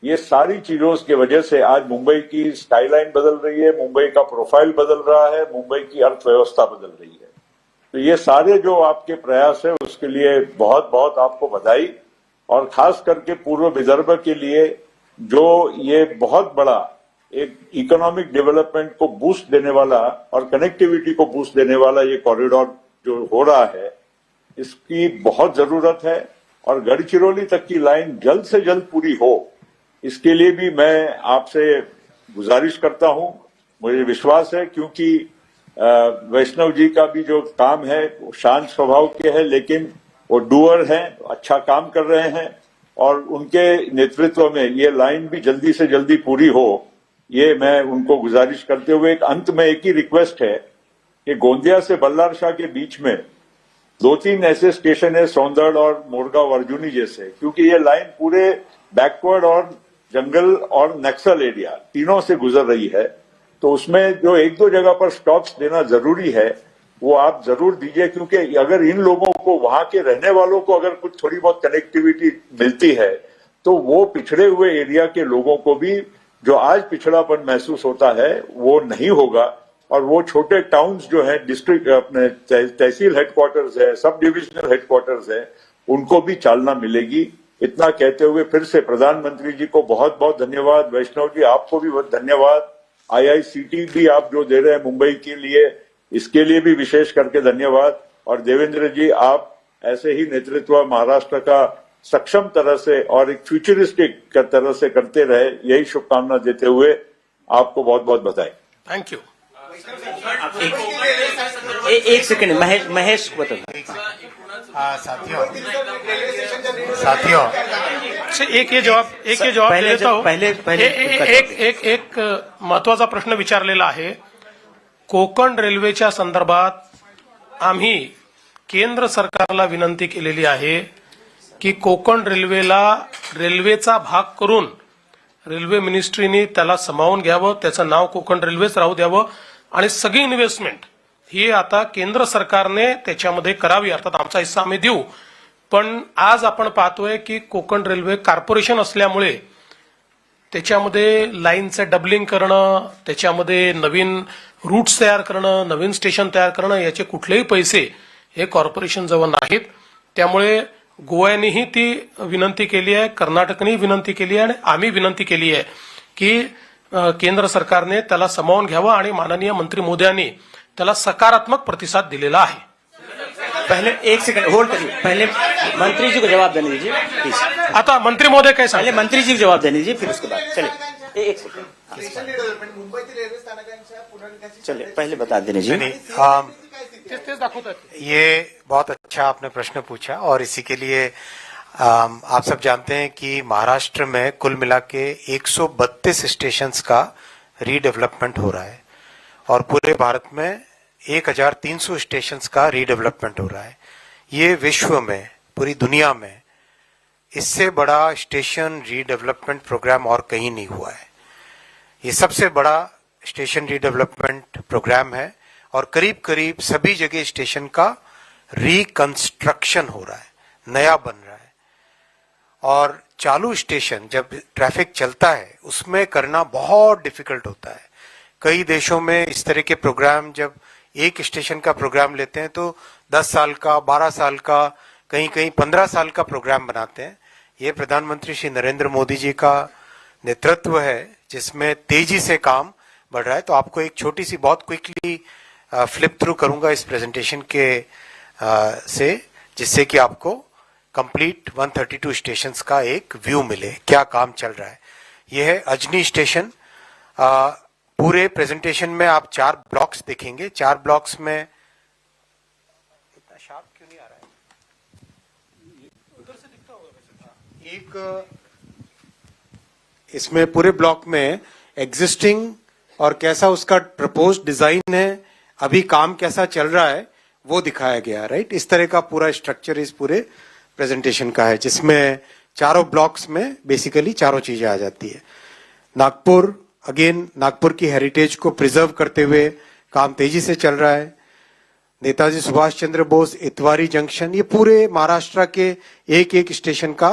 ये सारी चीजों की वजह से आज मुंबई की स्काईलाइन बदल रही है, मुंबई का प्रोफाइल बदल रहा है, मुंबई की अर्थव्यवस्था बदल रही है। तो ये सारे जो आपके प्रयास है उसके लिए बहुत बहुत आपको बधाई। और खास करके पूर्व विदर्भ के लिए जो ये बहुत बड़ा एक इकोनॉमिक डेवलपमेंट को बूस्ट देने वाला और कनेक्टिविटी को बूस्ट देने वाला ये कॉरिडोर जो हो रहा है, इसकी बहुत जरूरत है। और गढ़चिरौली तक की लाइन जल्द से जल्द पूरी हो, इसके लिए भी मैं आपसे गुजारिश करता हूं। मुझे विश्वास है, क्योंकि वैष्णव जी का भी जो काम है वो शांत स्वभाव के है, लेकिन वो डूअर हैं, अच्छा काम कर रहे हैं और उनके नेतृत्व में ये लाइन भी जल्दी से जल्दी पूरी हो, ये मैं उनको गुजारिश करते हुए एक अंत में एक ही रिक्वेस्ट है कि गोंदिया से बल्लारशाह के बीच में 2-3 ऐसे स्टेशन है, सौंदड़ और मोरगांव अर्जुनी जैसे, क्योंकि ये लाइन पूरे बैकवर्ड और जंगल और नक्सल एरिया तीनों से गुजर रही है। तो उसमें जो 1-2 जगह पर स्टॉप्स देना जरूरी है वो आप जरूर दीजिए, क्योंकि अगर इन लोगों को, वहां के रहने वालों को अगर कुछ थोड़ी बहुत कनेक्टिविटी मिलती है तो वो पिछड़े हुए एरिया के लोगों को भी जो आज पिछड़ापन महसूस होता है वो नहीं होगा। और वो छोटे टाउन्स जो है, डिस्ट्रिक्ट अपने तहसील हेडक्वार्टर्स है, सब डिविजनल हेडक्वार्टर्स है, उनको भी चालना मिलेगी। इतना कहते हुए फिर से प्रधानमंत्री जी को बहुत बहुत धन्यवाद। वैष्णव जी आपको भी बहुत धन्यवाद। IICT भी आप जो दे रहे हैं मुंबई के लिए, इसके लिए भी विशेष करके धन्यवाद। और देवेंद्र जी, आप ऐसे ही नेतृत्व महाराष्ट्र का सक्षम तरह से और एक फ्यूचरिस्टिक तरह से करते रहे, यही शुभकामना देते हुए आपको बहुत बहुत बधाई। Thank you. एक सेकंड, महेश को बता दो। साथियों अच्छा, एक ये जवाब पहले देता हूं। पहले एक महत्वाचा प्रश्न विचारलेला आहे। कोकण रेल्वेच्या संदर्भात आम्ही केंद्र सरकारला विनंती केलेली आहे की कोकण रेल्वेला रेल्वेचा भाग करून रेल्वे मिनिस्ट्रीने त्याला समावून घ्यावं, त्याचं नाव कोकण रेल्वेच राहू द्यावं आणि सगळी इन्व्हेस्टमेंट ही आता केंद्र सरकारने त्याच्यामध्ये करावी, अर्थात आमचा हिस्सा आम्ही देऊ। पण आज आपण पाहतोय की कोकण रेल्वे कॉर्पोरेशन असल्यामुळे त्याच्यामध्ये लाईनचं डबलिंग करणं, त्याच्यामध्ये नवीन रूट्स तयार करणं, नवीन स्टेशन तयार करणं, याचे कुठलेही पैसे हे कॉर्पोरेशन जवळ नाहीत। त्यामुळे गोव्यानेही ती विनंती केली आहे, कर्नाटकनेही विनंती केली आहे आणि आम्ही विनंती केली आहे की केंद्र सरकारने त्याला समावून घ्यावं आणि माननीय मंत्री महोदयांनी त्याला सकारात्मक प्रतिसाद दिलेला आहे। पहले एक सेकंड होल्ड करिए, पहले मंत्री जी को जवाब देने दीजिए प्लीज। आता मंत्री महोदय काय सांगले? पहले मंत्री जी को जवाब देने दीजिए, फिर उसके बाद चलिए एक सेकंड। स्टेशन डेव्हलपमेंट मुंबईतील रेल्वे स्थानकांच्या पुनर्विकासाची चलिए पहले बता देने जी। तेच दाखवतात। ये बहुत अच्छा आपने प्रश्न पूछा और इसी के लिए आप सब जानते हैं कि महाराष्ट्र में कुल मिला के 132 स्टेशंस का रीडेवलपमेंट हो रहा है और पूरे भारत में 1300 स्टेशंस का रीडेवलपमेंट हो रहा है। ये विश्व में, पूरी दुनिया में इससे बड़ा स्टेशन रीडेवलपमेंट प्रोग्राम और कहीं नहीं हुआ है। ये सबसे बड़ा स्टेशन रीडेवलपमेंट प्रोग्राम है और करीब करीब सभी जगह स्टेशन का रिकंस्ट्रक्शन हो रहा है, नया बन रहा है। और चालू स्टेशन जब ट्रैफिक चलता है उसमें करना बहुत डिफिकल्ट होता है। कई देशों में इस तरह के प्रोग्राम जब एक स्टेशन का प्रोग्राम लेते हैं तो 10 साल का, 12 साल का, कहीं कहीं 15 साल का प्रोग्राम बनाते हैं। ये प्रधानमंत्री श्री नरेंद्र मोदी जी का नेतृत्व है जिसमें तेजी से काम बढ़ रहा है। तो आपको एक छोटी सी बहुत क्विकली फ्लिप थ्रू करूंगा इस प्रेजेंटेशन के से, जिससे कि आपको कंप्लीट 132 स्टेशंस का एक व्यू मिले, क्या काम चल रहा है। यह है अजनी स्टेशन। पूरे प्रेजेंटेशन में आप 4 ब्लॉक्स देखेंगे। 4 ब्लॉक्स में इतना शार्प क्यों नहीं आ रहा है? उधर से दिखता होगा। एक इसमें पूरे ब्लॉक में एग्जिस्टिंग और कैसा उसका प्रपोज डिजाइन है, अभी काम कैसा चल रहा है वो दिखाया गया, राइट। इस तरह का पूरा स्ट्रक्चर इस पूरे प्रेजेंटेशन का है, जिसमें चारों ब्लॉक्स में बेसिकली चारों चीजें आ जाती है। नागपुर, अगेन नागपुर की हेरिटेज को प्रिजर्व करते हुए काम तेजी से चल रहा है। नेताजी सुभाष चंद्र बोस इतवारी जंक्शन, ये पूरे महाराष्ट्र के एक एक स्टेशन का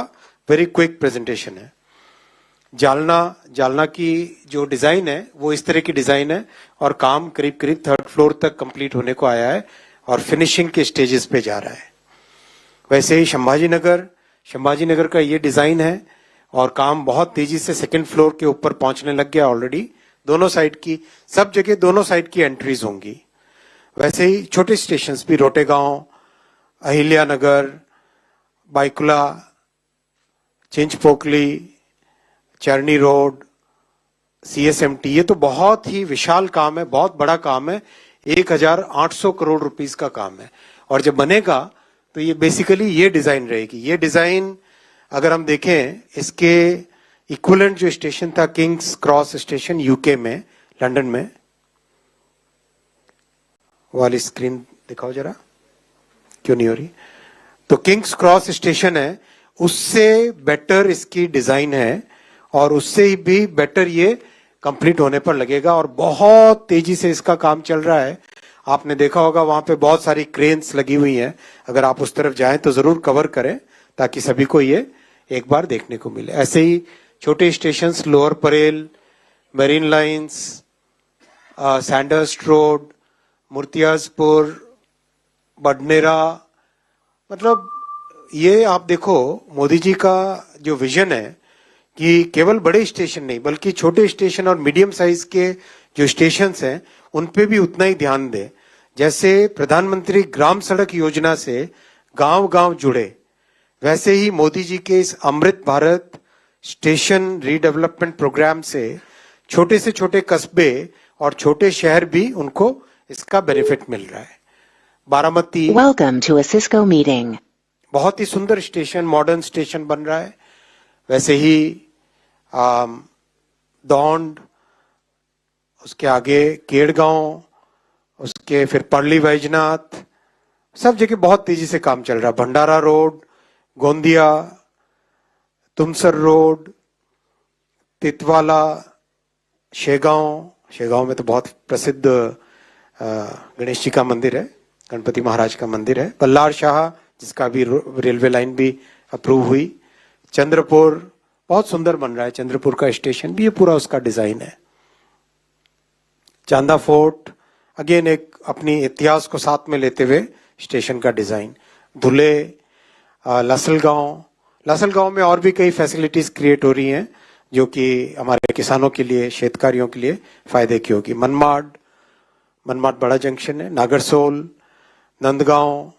वेरी क्विक प्रेजेंटेशन है। जालना की जो डिजाइन है वो इस तरह की डिजाइन है और काम करीब करीब 3rd फ्लोर तक कंप्लीट होने को आया है और फिनिशिंग के स्टेजेस पे जा रहा है। वैसे ही संभाजीनगर का ये डिजाइन है और काम बहुत तेजी से 2nd फ्लोर के ऊपर पहुंचने लग गया ऑलरेडी। दोनों साइड की, सब जगह दोनों साइड की एंट्रीज होंगी। वैसे ही छोटे स्टेशंस भी, रोटेगांव, अहिल्यानगर, बाइकुला, चिंचपोकली, चरनी रोड, CSMT, ये तो बहुत ही विशाल काम है, बहुत बड़ा काम है। 1800 करोड़ रुपीस का काम है और जब बनेगा तो ये बेसिकली ये डिजाइन रहेगी। ये डिजाइन अगर हम देखें, इसके इक्विवेलेंट जो स्टेशन था किंग्स क्रॉस स्टेशन यूके में, लंदन में, वाली स्क्रीन दिखाओ जरा, क्यों नहीं हो रही? तो किंग्स क्रॉस स्टेशन है, उससे बेटर इसकी डिजाइन है और उससे भी बेटर ये कंप्लीट होने पर लगेगा और बहुत तेजी से इसका काम चल रहा है। आपने देखा होगा वहां पे बहुत सारी क्रेन्स लगी हुई हैं। अगर आप उस तरफ जाएं तो जरूर कवर करें ताकि सभी को ये एक बार देखने को मिले। ऐसे ही छोटे stations, Lower Parel, Marine Lines, Sandhurst Road, Murtizapur, Badnera, मतलब ये आप देखो मोदी जी का जो विजन है कि केवल बड़े स्टेशन नहीं बल्कि छोटे स्टेशन और मीडियम साइज के जो स्टेशंस हैं उन पे भी उतना ही ध्यान दे। जैसे प्रधानमंत्री ग्राम सड़क योजना से गांव गांव जुड़े, वैसे ही मोदी जी के इस Amrit Bharat station redevelopment programme से छोटे से छोटे कस्बे और छोटे शहर भी उनको इसका बेनिफिट मिल रहा है। Baramati Welcome to a Cisco meeting. बहुत ही सुंदर स्टेशन, मॉडर्न स्टेशन बन रहा है। वैसे ही दौंड, उसके आगे केड़गांव, उसके फिर पर्ली वैजनाथ, सब जगह बहुत तेजी से काम चल रहा है। भंडारा रोड, गोंदिया, तुमसर रोड, तितवाला, शेगांव में तो बहुत प्रसिद्ध गणेश जी का मंदिर है, गणपति महाराज का मंदिर है। बल्लार शाह, जिसका भी रेलवे लाइन भी अप्रूव हुई। चंद्रपुर बहुत सुंदर बन रहा है, चंद्रपुर का स्टेशन भी, ये पूरा उसका डिजाइन है। चांदा फोर्ट, अगेन एक अपनी इतिहास को साथ में लेते हुए स्टेशन का डिजाइन। धुले, लसलगांव में और भी कई फैसिलिटीज क्रिएट हो रही हैं जो कि हमारे किसानों के लिए, शेतकारियों के लिए फायदे की होगी। मनमाड बड़ा जंक्शन है। नागरसोल, नंदगांव,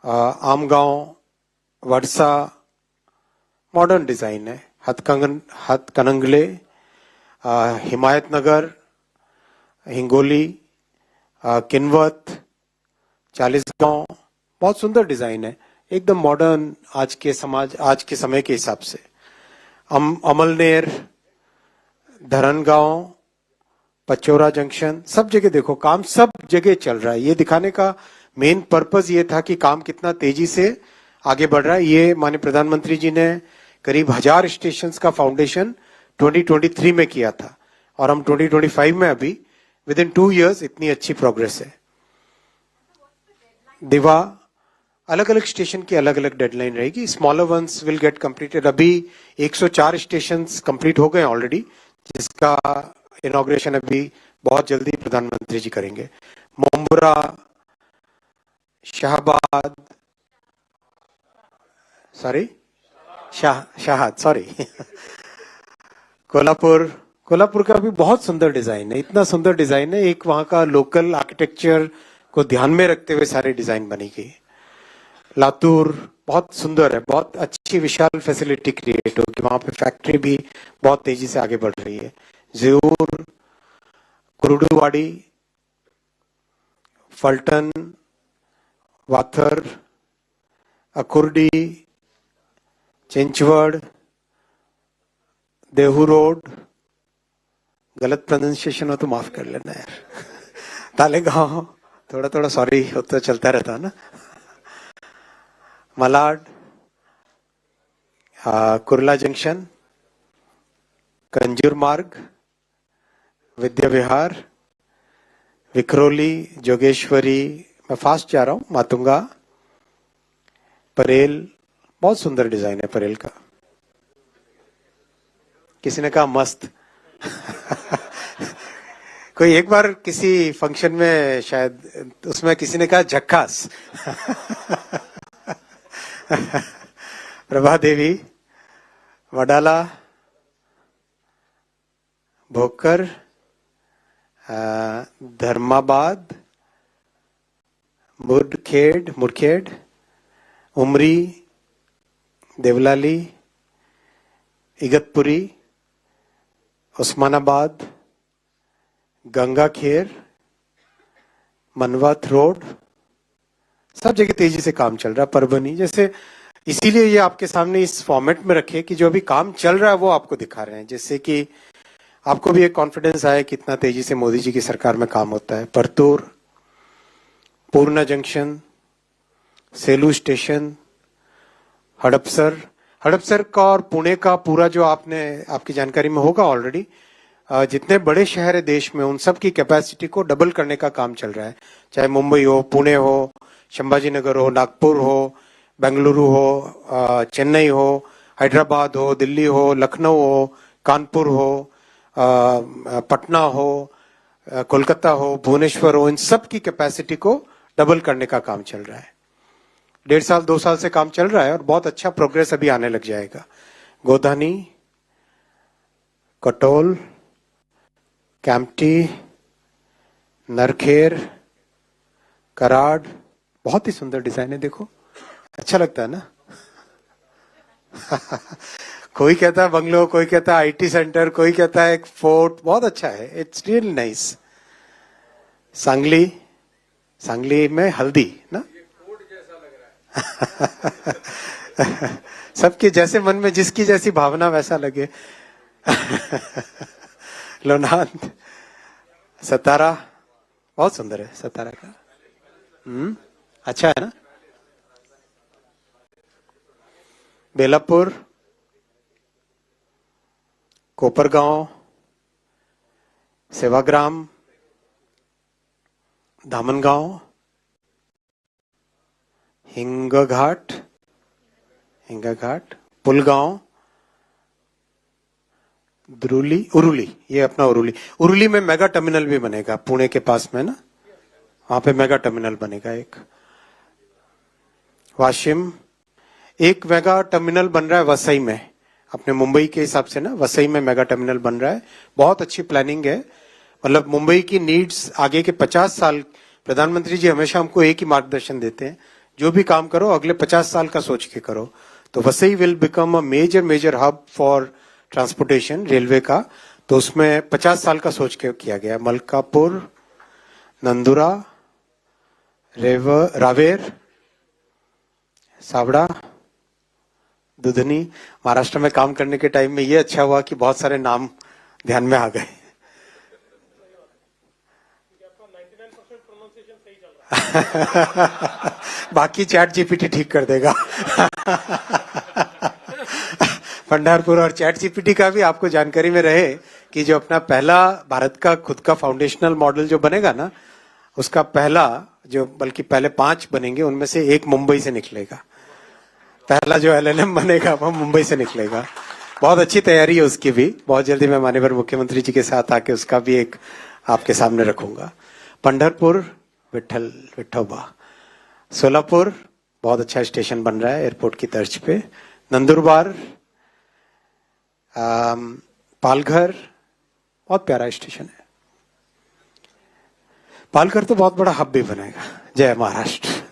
आमगांव, वडसा, मॉडर्न डिजाइन है। हथकनंगले, हिमायतनगर, हिंगोली, किन्वत, चालीसगांव, बहुत सुंदर डिजाइन है, एकदम मॉडर्न, आज के समय के हिसाब से। अमलनेर, धरनगांव, पचौरा जंक्शन, सब जगह देखो काम सब जगह चल रहा है। ये दिखाने का मेन पर्पस ये था कि काम कितना तेजी से आगे बढ़ रहा है। ये माननीय प्रधानमंत्री जी ने करीब 1000 स्टेशन का फाउंडेशन 2023 में किया था और हम 2025 में अभी विद इन 2 years इतनी अच्छी प्रोग्रेस है। दिवा, अलग अलग स्टेशन की अलग अलग डेडलाइन रहेगी। Smaller once will get completed. अभी 104 स्टेशन कंप्लीट हो गए ऑलरेडी, जिसका इनॉग्रेशन अभी बहुत जल्दी प्रधानमंत्री जी करेंगे। मुंब्रा, शाहबाद, कोल्हापुर का भी बहुत सुंदर डिजाइन है, इतना सुंदर डिजाइन है, एक वहां का लोकल आर्किटेक्चर को ध्यान में रखते हुए सारे डिजाइन बनी गई। लातूर बहुत सुंदर है, बहुत अच्छी विशाल फैसिलिटी क्रिएट होगी, वहां पे फैक्ट्री भी बहुत तेजी से आगे बढ़ रही है। जेऊर, कुरुडुवाड़ी, फल्टन, वाथर, अकुर्डी, चिंचवड़, देहू रोड, गलत प्रोनाउंसिएशन हो तो माफ कर लेना यार। तालेगांव, थोड़ा सॉरी होता चलता रहता ना। मलाड, कुर्ला जंक्शन, कंजूर मार्ग, विद्या विहार, विक्रोली, जोगेश्वरी, मैं फास्ट जा रहा हूं, मातुंगा, परेल, बहुत सुंदर डिजाइन है परेल का। किसी ने कहा मस्त। कोई एक बार किसी फंक्शन में शायद उसमें किसी ने कहा झक्कास। प्रभा देवी, वडाला, भोकर, धर्माबाद, मुरखेड, उमरी, देवलाली, इगतपुरी, उस्मानाबाद, गंगाखेर, मनवत रोड, सब जगह तेजी से काम चल रहा है। परभनी, जैसे इसीलिए ये आपके सामने इस फॉर्मेट में रखे कि जो अभी काम चल रहा है वो आपको दिखा रहे हैं, जिससे कि आपको भी एक कॉन्फिडेंस आए कितना तेजी से मोदी जी की सरकार में काम होता है। परतूर, पूर्णा जंक्शन, सेलू स्टेशन, हड़पसर का और पुणे का पूरा जो आपकी जानकारी में होगा ऑलरेडी, जितने बड़े शहर है देश में उन सब की कैपेसिटी को डबल करने का काम चल रहा है। चाहे मुंबई हो, पुणे हो, संभाजी नगर हो, नागपुर हो, बेंगलुरु हो, चेन्नई हो, हैदराबाद हो, दिल्ली हो, लखनऊ हो, कानपुर हो, पटना हो, कोलकाता हो, भुवनेश्वर हो, इन सब की कैपेसिटी को डबल करने का काम चल रहा है। 1.5 साल 2 साल से काम चल रहा है और बहुत अच्छा प्रोग्रेस अभी आने लग जाएगा। गोधानी, कटोल, कैंपटी, नरखेर, कराड़, बहुत ही सुंदर डिजाइन है, देखो अच्छा लगता है ना। कोई कहता है बंगलो, कोई कहता है आईटी सेंटर, कोई कहता है एक फोर्ट, बहुत अच्छा है, इट्स रियली नाइस। सांगली में हल्दी ना, सबके जैसे मन में जिसकी जैसी भावना वैसा लगे। लोनांत, सतारा बहुत सुंदर है, सतारा का अच्छा है ना। बेलापुर, कोपरगांव, सेवाग्राम, धामनगांव, हिंगघाट, पुलगांव, उरुली, ये अपना उरुली में मेगा टर्मिनल भी बनेगा, पुणे के पास में ना, वहां पे मेगा टर्मिनल बनेगा एक। वाशिम, एक मेगा टर्मिनल बन रहा है वसई में, अपने मुंबई के हिसाब से ना, वसई में मेगा टर्मिनल बन रहा है, बहुत अच्छी प्लानिंग है। मतलब मुंबई की नीड्स आगे के 50 साल, प्रधानमंत्री जी हमेशा हमको एक ही मार्गदर्शन देते हैं, जो भी काम करो अगले 50 साल का सोच के करो। तो Vasai will become a major hub for transportation railway का, तो उसमें 50 साल का सोच के किया गया। मलकापुर, नंदुरा, रावेर, सावड़ा, दुधनी। महाराष्ट्र में काम करने के टाइम में ये अच्छा हुआ कि बहुत सारे नाम ध्यान में आ गए। बाकी चैट जीपीटी ठीक कर देगा। पंढरपुर और चैट जीपीटी का भी आपको जानकारी में रहे कि जो अपना पहला भारत का खुद का फाउंडेशनल मॉडल जो बनेगा ना, उसका पहला जो, बल्कि पहले 5 बनेंगे, उनमें से एक मुंबई से निकलेगा। पहला जो एलएलएम बनेगा वो मुंबई से निकलेगा। बहुत अच्छी तैयारी है उसकी भी, बहुत जल्दी मैं माननीय मुख्यमंत्री जी के साथ आके उसका भी एक आपके सामने रखूंगा। पंढरपुर, विठोबा। सोलापुर, बहुत अच्छा स्टेशन बन रहा है एयरपोर्ट की तर्ज पे। नंदुरबार, पालघर, बहुत प्यारा स्टेशन है। पालघर तो बहुत बड़ा हब भी बनेगा। जय महाराष्ट्र।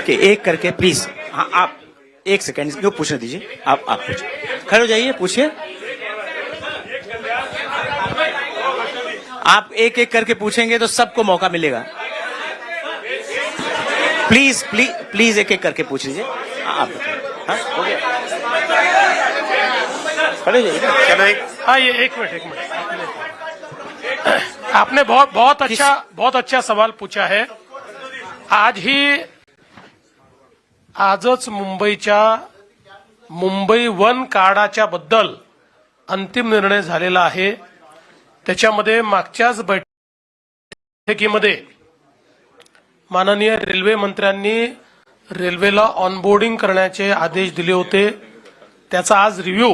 एक करके प्लीज। हाँ, आप एक सेकंड इसको पूछने दीजिए। आप पूछिए, खड़े हो जाइए, पूछिए। आप एक एक करके पूछेंगे तो सबको मौका मिलेगा। प्लीज एक एक करके पूछ लीजिए। आप हो गया, खड़े हो जाइए। हाँ, ये एक मिनट। आपने बहुत अच्छा सवाल पूछा है। आजच मुंबई वन कार्डाच्या बद्दल अंतिम निर्णय झालेला आहे। त्याच्यामध्ये मागच्याच बैठकीमध्ये माननीय रेल्वे मंत्र्यांनी रेल्वेला ऑनबोर्डिंग करण्याचे आदेश दिले होते। त्याचा आज रिव्ह्यू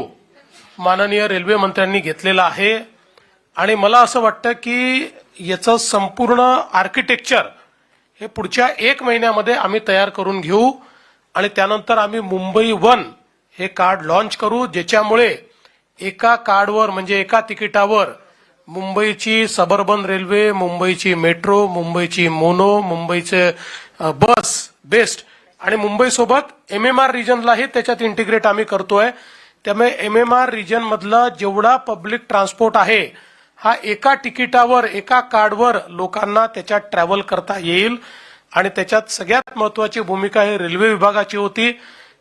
माननीय रेल्वे मंत्र्यांनी घेतलेला आहे आणि मला असं वाटतं की याचं संपूर्ण आर्किटेक्चर हे पुढच्या 1 महिन्यामध्ये आम्ही तयार करून घेऊ आणि त्यानंतर आम्ही मुंबई वन हे कार्ड लॉन्च करू, ज्याच्यामुळे एका कार्डवर म्हणजे एका तिकिटावर मुंबईची सबअर्बन रेल्वे, मुंबईची मेट्रो, मुंबईची मोनो, मुंबईचे बस बेस्ट आणि मुंबईसोबत एमएमआर रिजनलाही त्याच्यात इंटिग्रेट आम्ही करतोय। त्यामुळे एमएमआर रिजन मधला जेवढा पब्लिक ट्रान्सपोर्ट आहे हा एका तिकिटावर, एका कार्डवर लोकांना त्याच्यात ट्रॅव्हल करता येईल आणि त्याच्यात सगळ्यात महत्वाची भूमिका ही रेल्वे विभागाची होती।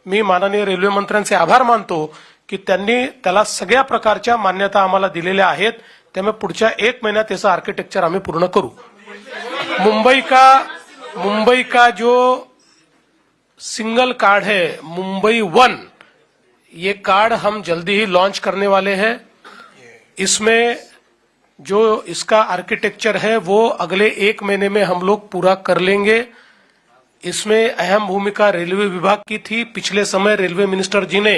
मी माननीय रेल्वे मंत्र्यांचे आभार मानतो की त्यांनी त्याला सगळ्या प्रकारच्या मान्यता आम्हाला दिलेल्या आहेत। त्यामुळे पुढच्या 1 महिन्यात त्याचं आर्किटेक्चर आम्ही पूर्ण करू। मुंबई का जो सिंगल कार्ड है मुंबई वन, ये कार्ड हम जल्दी ही लॉन्च करने वाले हैं। इसमें जो इसका आर्किटेक्चर है वो अगले 1 महीने में हम लोग पूरा कर लेंगे। इसमें अहम भूमिका रेलवे विभाग की थी। पिछले समय रेलवे मिनिस्टर जी ने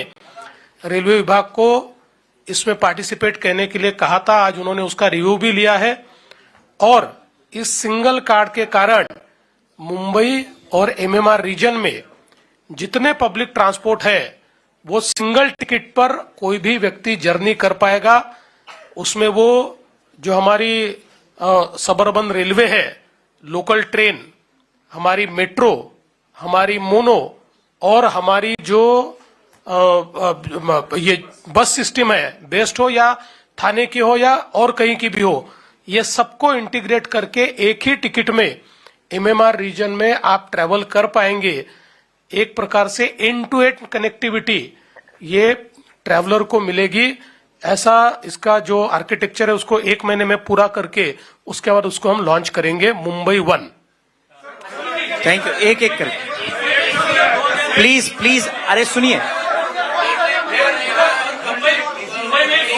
रेलवे विभाग को इसमें पार्टिसिपेट करने के लिए कहा था। आज उन्होंने उसका रिव्यू भी लिया है और इस सिंगल कार्ड के कारण मुंबई और एमएमआर रीजन में जितने पब्लिक ट्रांसपोर्ट है वो सिंगल टिकट पर कोई भी व्यक्ति जर्नी कर पाएगा। उसमें वो जो हमारी सबअर्बन रेलवे है, लोकल ट्रेन, हमारी मेट्रो, हमारी मोनो और हमारी जो ये बस सिस्टम है, बेस्ट हो या थाने की हो या और कहीं की भी हो, ये सबको इंटीग्रेट करके एक ही टिकट में एमएमआर रीजन में आप ट्रेवल कर पाएंगे। एक प्रकार से एंड टू एंड कनेक्टिविटी ये ट्रैवलर को मिलेगी। ऐसा इसका जो आर्किटेक्चर है उसको 1 महीने में पूरा करके उसके बाद उसको हम लॉन्च करेंगे मुंबई 1। Thank you. एक एक करके प्लीज प्लीज, अरे सुनिए। मुंबई में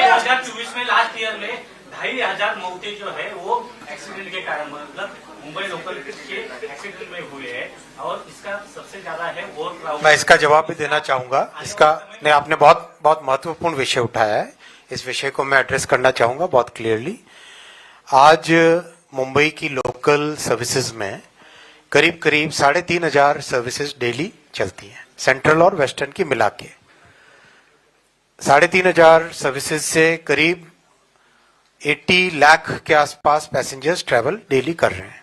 2024 में लास्ट ईयर में 2500 मौतें जो है वो एक्सीडेंट के कारण, मतलब मुंबई लोकल के एक्सीडेंट में हुए हैं, और इसका सबसे ज्यादा है वो। मैं इसका जवाब भी देना चाहूंगा। इसका नहीं, आपने बहुत बहुत महत्वपूर्ण विषय उठाया है। इस विषय को मैं एड्रेस करना चाहूंगा बहुत क्लियरली। आज मुंबई की लोकल सर्विसेज में करीब करीब 3500 सर्विसेज डेली चलती हैं, सेंट्रल और वेस्टर्न की मिला के। 3500 सर्विसेज से करीब 80 लाख के आसपास पैसेंजर्स ट्रैवल डेली कर रहे हैं।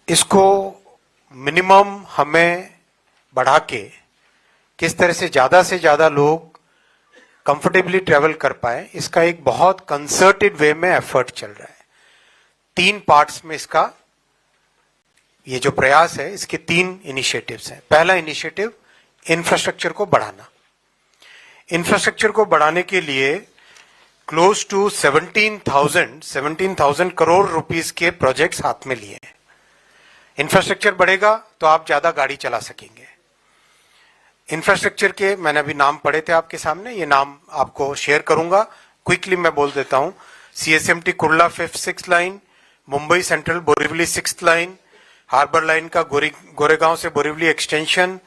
इसको मिनिमम हमें बढ़ा के किस तरह से ज्यादा लोग कंफर्टेबली ट्रैवल कर पाए, इसका एक बहुत कंसर्टेड वे में एफर्ट चल रहा है। 3 पार्ट्स में इसका ये जो प्रयास है, इसके 3 इनिशिएटिव्स हैं। पहला इनिशिएटिव इंफ्रास्ट्रक्चर को बढ़ाना। इंफ्रास्ट्रक्चर को बढ़ाने के लिए क्लोज टू 17,000 करोड़ रुपीस के प्रोजेक्ट्स हाथ में लिए हैं। इंफ्रास्ट्रक्चर बढ़ेगा तो आप ज्यादा गाड़ी चला सकेंगे। इंफ्रास्ट्रक्चर के मैंने अभी नाम पढ़े थे आपके सामने, ये नाम आपको शेयर करूंगा, क्विकली मैं बोल देता हूं। CSMT Kurla 5th 6th line, Mumbai central Borivali 6th line, harbour line का गोरेगांव से Borivali extension,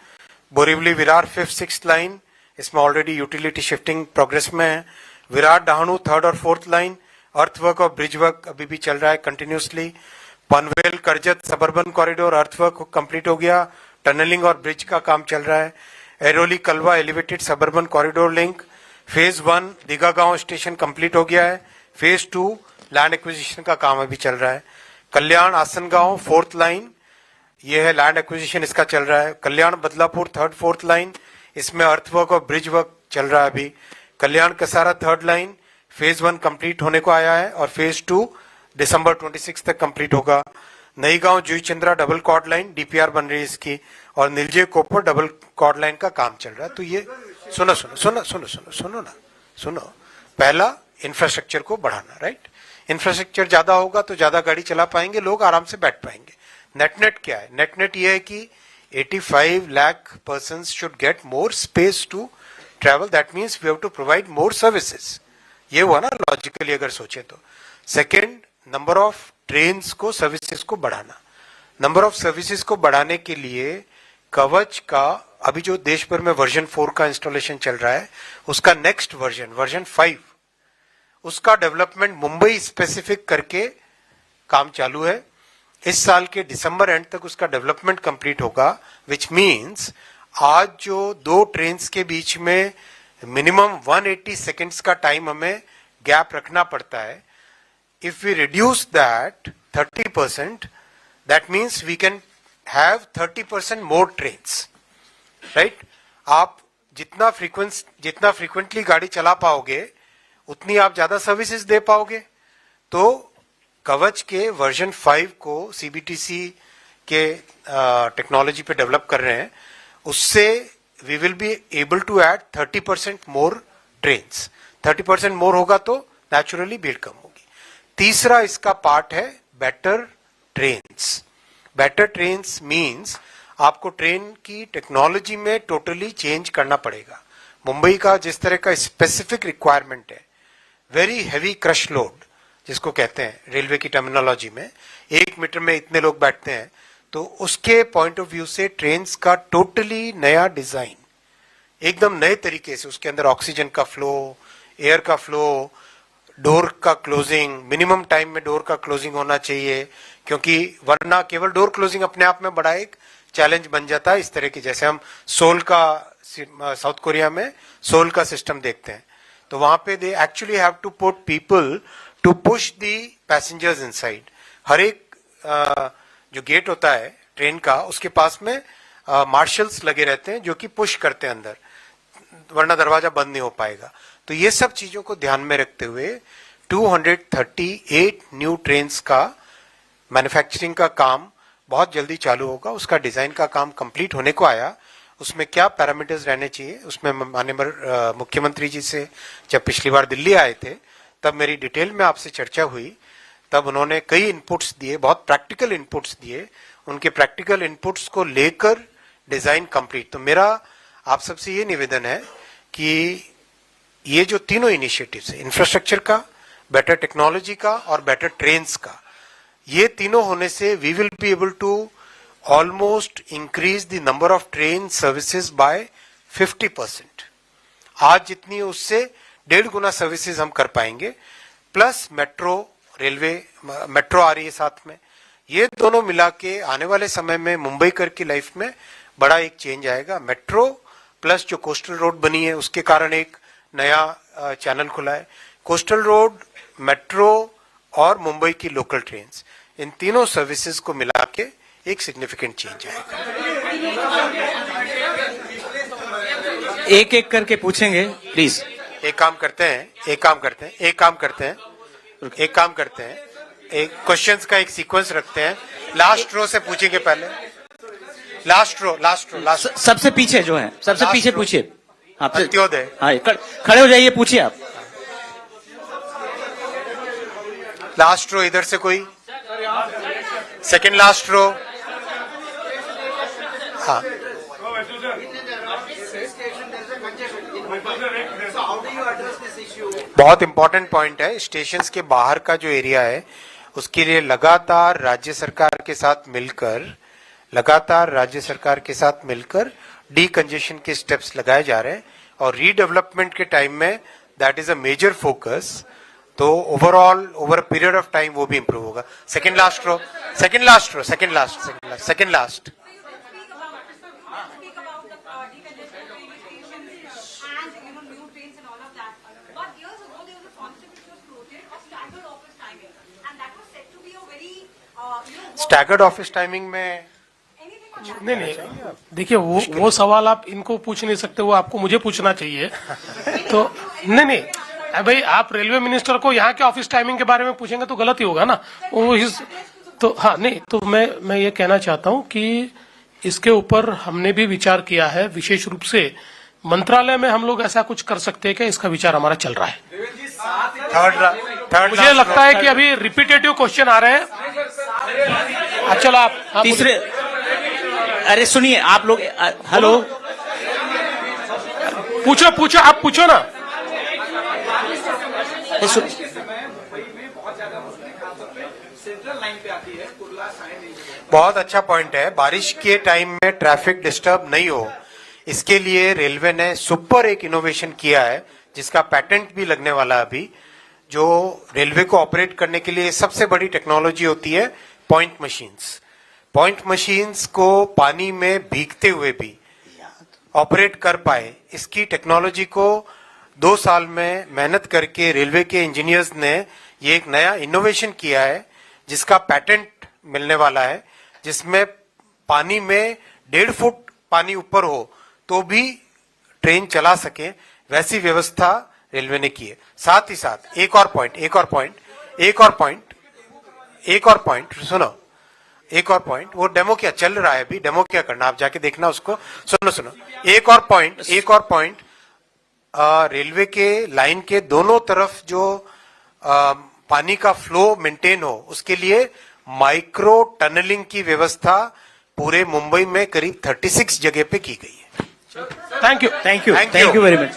Borivali Virar 5th 6th line, इसमें ऑलरेडी यूटिलिटी शिफ्टिंग प्रोग्रेस में है। विरार डहाणु 3rd और 4th लाइन, अर्थवर्क और ब्रिज वर्क अभी भी चल रहा है continuously. Panvel Karjat suburban corridor earthwork complete हो गया, टनलिंग और ब्रिज का काम चल रहा है। Airoli Kalwa elevated suburban corridor link phase 1 Digha गांव स्टेशन कंप्लीट हो गया है। फेज 2 लैंड एक्विजिशन का काम अभी चल रहा है। कल्याण आसनगांव 4th लाइन, ये है लैंड एक्विजिशन इसका चल रहा है। Kalyan Badlapur 3rd 4th line, इसमें अर्थवर्क और ब्रिज वर्क चल रहा है अभी। Kalyan Kasara 3rd line phase 1 complete होने को आया है और फेज 2 दिसंबर 26 तक कंप्लीट होगा। नई गांव Juichandra double chord line DPR बन रही है इसकी, और नीलजे कोपर डबल कॉर्ड लाइन का काम चल रहा है। तो ये सुनो, पहला इंफ्रास्ट्रक्चर को बढ़ाना, राइट। इंफ्रास्ट्रक्चर ज्यादा होगा तो ज्यादा गाड़ी चला पाएंगे, लोग आराम से बैठ पाएंगे। नेट क्या है? नेट ये है कि 85 lakh persons should get more space to travel. That means we have to provide more services. ये हुआ ना लॉजिकली अगर सोचे तो। सेकेंड, नंबर ऑफ ट्रेन्स को, सर्विसेज को बढ़ाना। नंबर ऑफ सर्विसेज को बढ़ाने के लिए कवच का अभी जो देश भर में वर्जन 4 का इंस्टॉलेशन चल रहा है, उसका नेक्स्ट वर्जन 5, उसका डेवलपमेंट मुंबई स्पेसिफिक करके काम चालू है। इस साल के दिसंबर एंड तक उसका डेवलपमेंट कंप्लीट होगा, विच मीन्स आज जो 2 ट्रेन्स के बीच में मिनिमम 180 सेकेंड्स का टाइम हमें गैप रखना पड़ता है। If we reduce that 30%, that means we can have 30% more trains, right. आप जितना फ्रीक्वेंटली गाड़ी चला पाओगे उतनी आप ज्यादा सर्विसेज दे पाओगे। तो कवच के वर्जन 5 को CBTC के टेक्नोलॉजी पे डेवलप कर रहे हैं, उससे we will be able to add 30% more trains. 30% more होगा तो नेचुरली भीड़ कम होगी। तीसरा इसका पार्ट है better trains. Better trains means आपको ट्रेन की टेक्नोलॉजी में टोटली चेंज करना पड़ेगा। मुंबई का जिस तरह का स्पेसिफिक रिक्वायरमेंट है, वेरी हैवी क्रश लोड जिसको कहते हैं रेलवे की टर्मिनोलॉजी में, 1 मीटर में इतने लोग बैठते हैं, तो उसके पॉइंट ऑफ व्यू से ट्रेन्स का टोटली नया डिजाइन, एकदम नए तरीके से, उसके अंदर ऑक्सीजन का फ्लो, एयर का फ्लो, डोर का क्लोजिंग, मिनिमम टाइम में डोर का क्लोजिंग होना चाहिए, क्योंकि वरना केवल डोर क्लोजिंग अपने आप में बड़ा एक चैलेंज बन जाता है। इस तरह की जैसे हम सोल का, साउथ कोरिया में सोल का सिस्टम देखते हैं, तो वहां पे they actually have to put people to push the passengers inside. हर एक जो गेट होता है ट्रेन का, उसके पास में मार्शल्स लगे रहते हैं जो कि पुश करते हैं अंदर, वरना दरवाजा बंद नहीं हो पाएगा। तो ये सब चीजों को ध्यान में रखते हुए 238 न्यू ट्रेन्स का मैन्युफैक्चरिंग का काम बहुत जल्दी चालू होगा। उसका डिजाइन का काम कंप्लीट होने को आया। उसमें क्या पैरामीटर्स रहने चाहिए, उसमें माननीय मुख्यमंत्री जी से जब पिछली बार दिल्ली आए थे तब मेरी डिटेल में आपसे चर्चा हुई। तब उन्होंने कई इनपुट्स दिए, बहुत प्रैक्टिकल इनपुट्स दिए। उनके प्रैक्टिकल इनपुट्स को लेकर डिजाइन कंप्लीट। तो मेरा आप सबसे ये निवेदन है कि ये जो तीनों इनिशिएटिव्स है, इंफ्रास्ट्रक्चर का, बेटर टेक्नोलॉजी का और बेटर ट्रेन्स का, ये तीनों होने से we will be able to almost increase the number of train services by 50%। आज जितनी उससे 1.5 गुना सर्विसेज हम कर पाएंगे, प्लस मेट्रो रेलवे, मेट्रो आ रही है साथ में। ये दोनों मिला के आने वाले समय में मुंबईकर की लाइफ में बड़ा एक चेंज आएगा। मेट्रो प्लस जो कोस्टल रोड बनी है उसके कारण एक नया चैनल खुला है। कोस्टल रोड, मेट्रो और मुंबई की लोकल ट्रेन्स, इन तीनों सर्विसेज को मिला के एक सिग्निफिकेंट चेंज आएगा। एक एक करके पूछेंगे प्लीज। एक काम करते हैं, एक क्वेश्चंस का एक सीक्वेंस रखते हैं। लास्ट रो से पूछेंगे पहले। लास्ट रो सबसे पीछे जो है, सबसे पीछे पूछिए। हाँ, अंत्योदय। हाँ, खड़े हो जाइए, पूछिए आप। लास्ट रो इधर से कोई, सेकंड लास्ट रो। हाँ, बहुत इंपॉर्टेंट पॉइंट है। स्टेशंस के बाहर का जो एरिया है उसके लिए लगातार राज्य सरकार के साथ मिलकर डीकंजेशन के स्टेप्स लगाए जा रहे हैं और रीडेवलपमेंट के टाइम में that is a major focus. तो overall over period of time वो भी इंप्रूव होगा। Second last. Staggered office timing में नहीं, देखिए वो सवाल आप इनको पूछ नहीं सकते, वो आपको मुझे पूछना चाहिए। तो नहीं, भाई आप रेलवे मिनिस्टर को यहाँ के ऑफिस टाइमिंग के बारे में पूछेंगे तो गलत ही होगा ना। तो हाँ, नहीं, तो मैं ये कहना चाहता हूँ कि इसके ऊपर हमने भी विचार किया है। विशेष रूप से मंत्रालय में हम लोग ऐसा कुछ कर सकते हैं क्या, इसका विचार हमारा चल रहा है। मुझे लगता है कि अभी रिपीटेटिव क्वेश्चन आ रहे हैं। चलो आप तीसरे, अरे सुनिए आप लोग, हेलो, पूछो आप पूछो ना। बहुत अच्छा पॉइंट है। बारिश के टाइम में ट्रैफिक डिस्टर्ब नहीं हो, इसके लिए रेलवे ने सुपर एक इनोवेशन किया है जिसका पेटेंट भी लगने वाला है अभी। जो रेलवे को ऑपरेट करने के लिए सबसे बड़ी टेक्नोलॉजी होती है पॉइंट मशीन्स को पानी में भीगते हुए भी ऑपरेट कर पाए, इसकी टेक्नोलॉजी को 2 साल में मेहनत करके रेलवे के इंजीनियर्स ने ये एक नया इनोवेशन किया है जिसका पेटेंट मिलने वाला है, जिसमें पानी में 1.5 फुट पानी ऊपर हो तो भी ट्रेन चला सके, वैसी व्यवस्था रेलवे ने की है। साथ ही साथ एक और पॉइंट वो डेमो क्या चल रहा है अभी, डेमो क्या करना, आप जाके देखना उसको। सुनो, एक और पॉइंट रेलवे के लाइन के दोनों तरफ जो पानी का फ्लो मेंटेन हो, उसके लिए माइक्रो टनलिंग की व्यवस्था पूरे मुंबई में करीब 36 जगह पे की गई है। Thank you very much.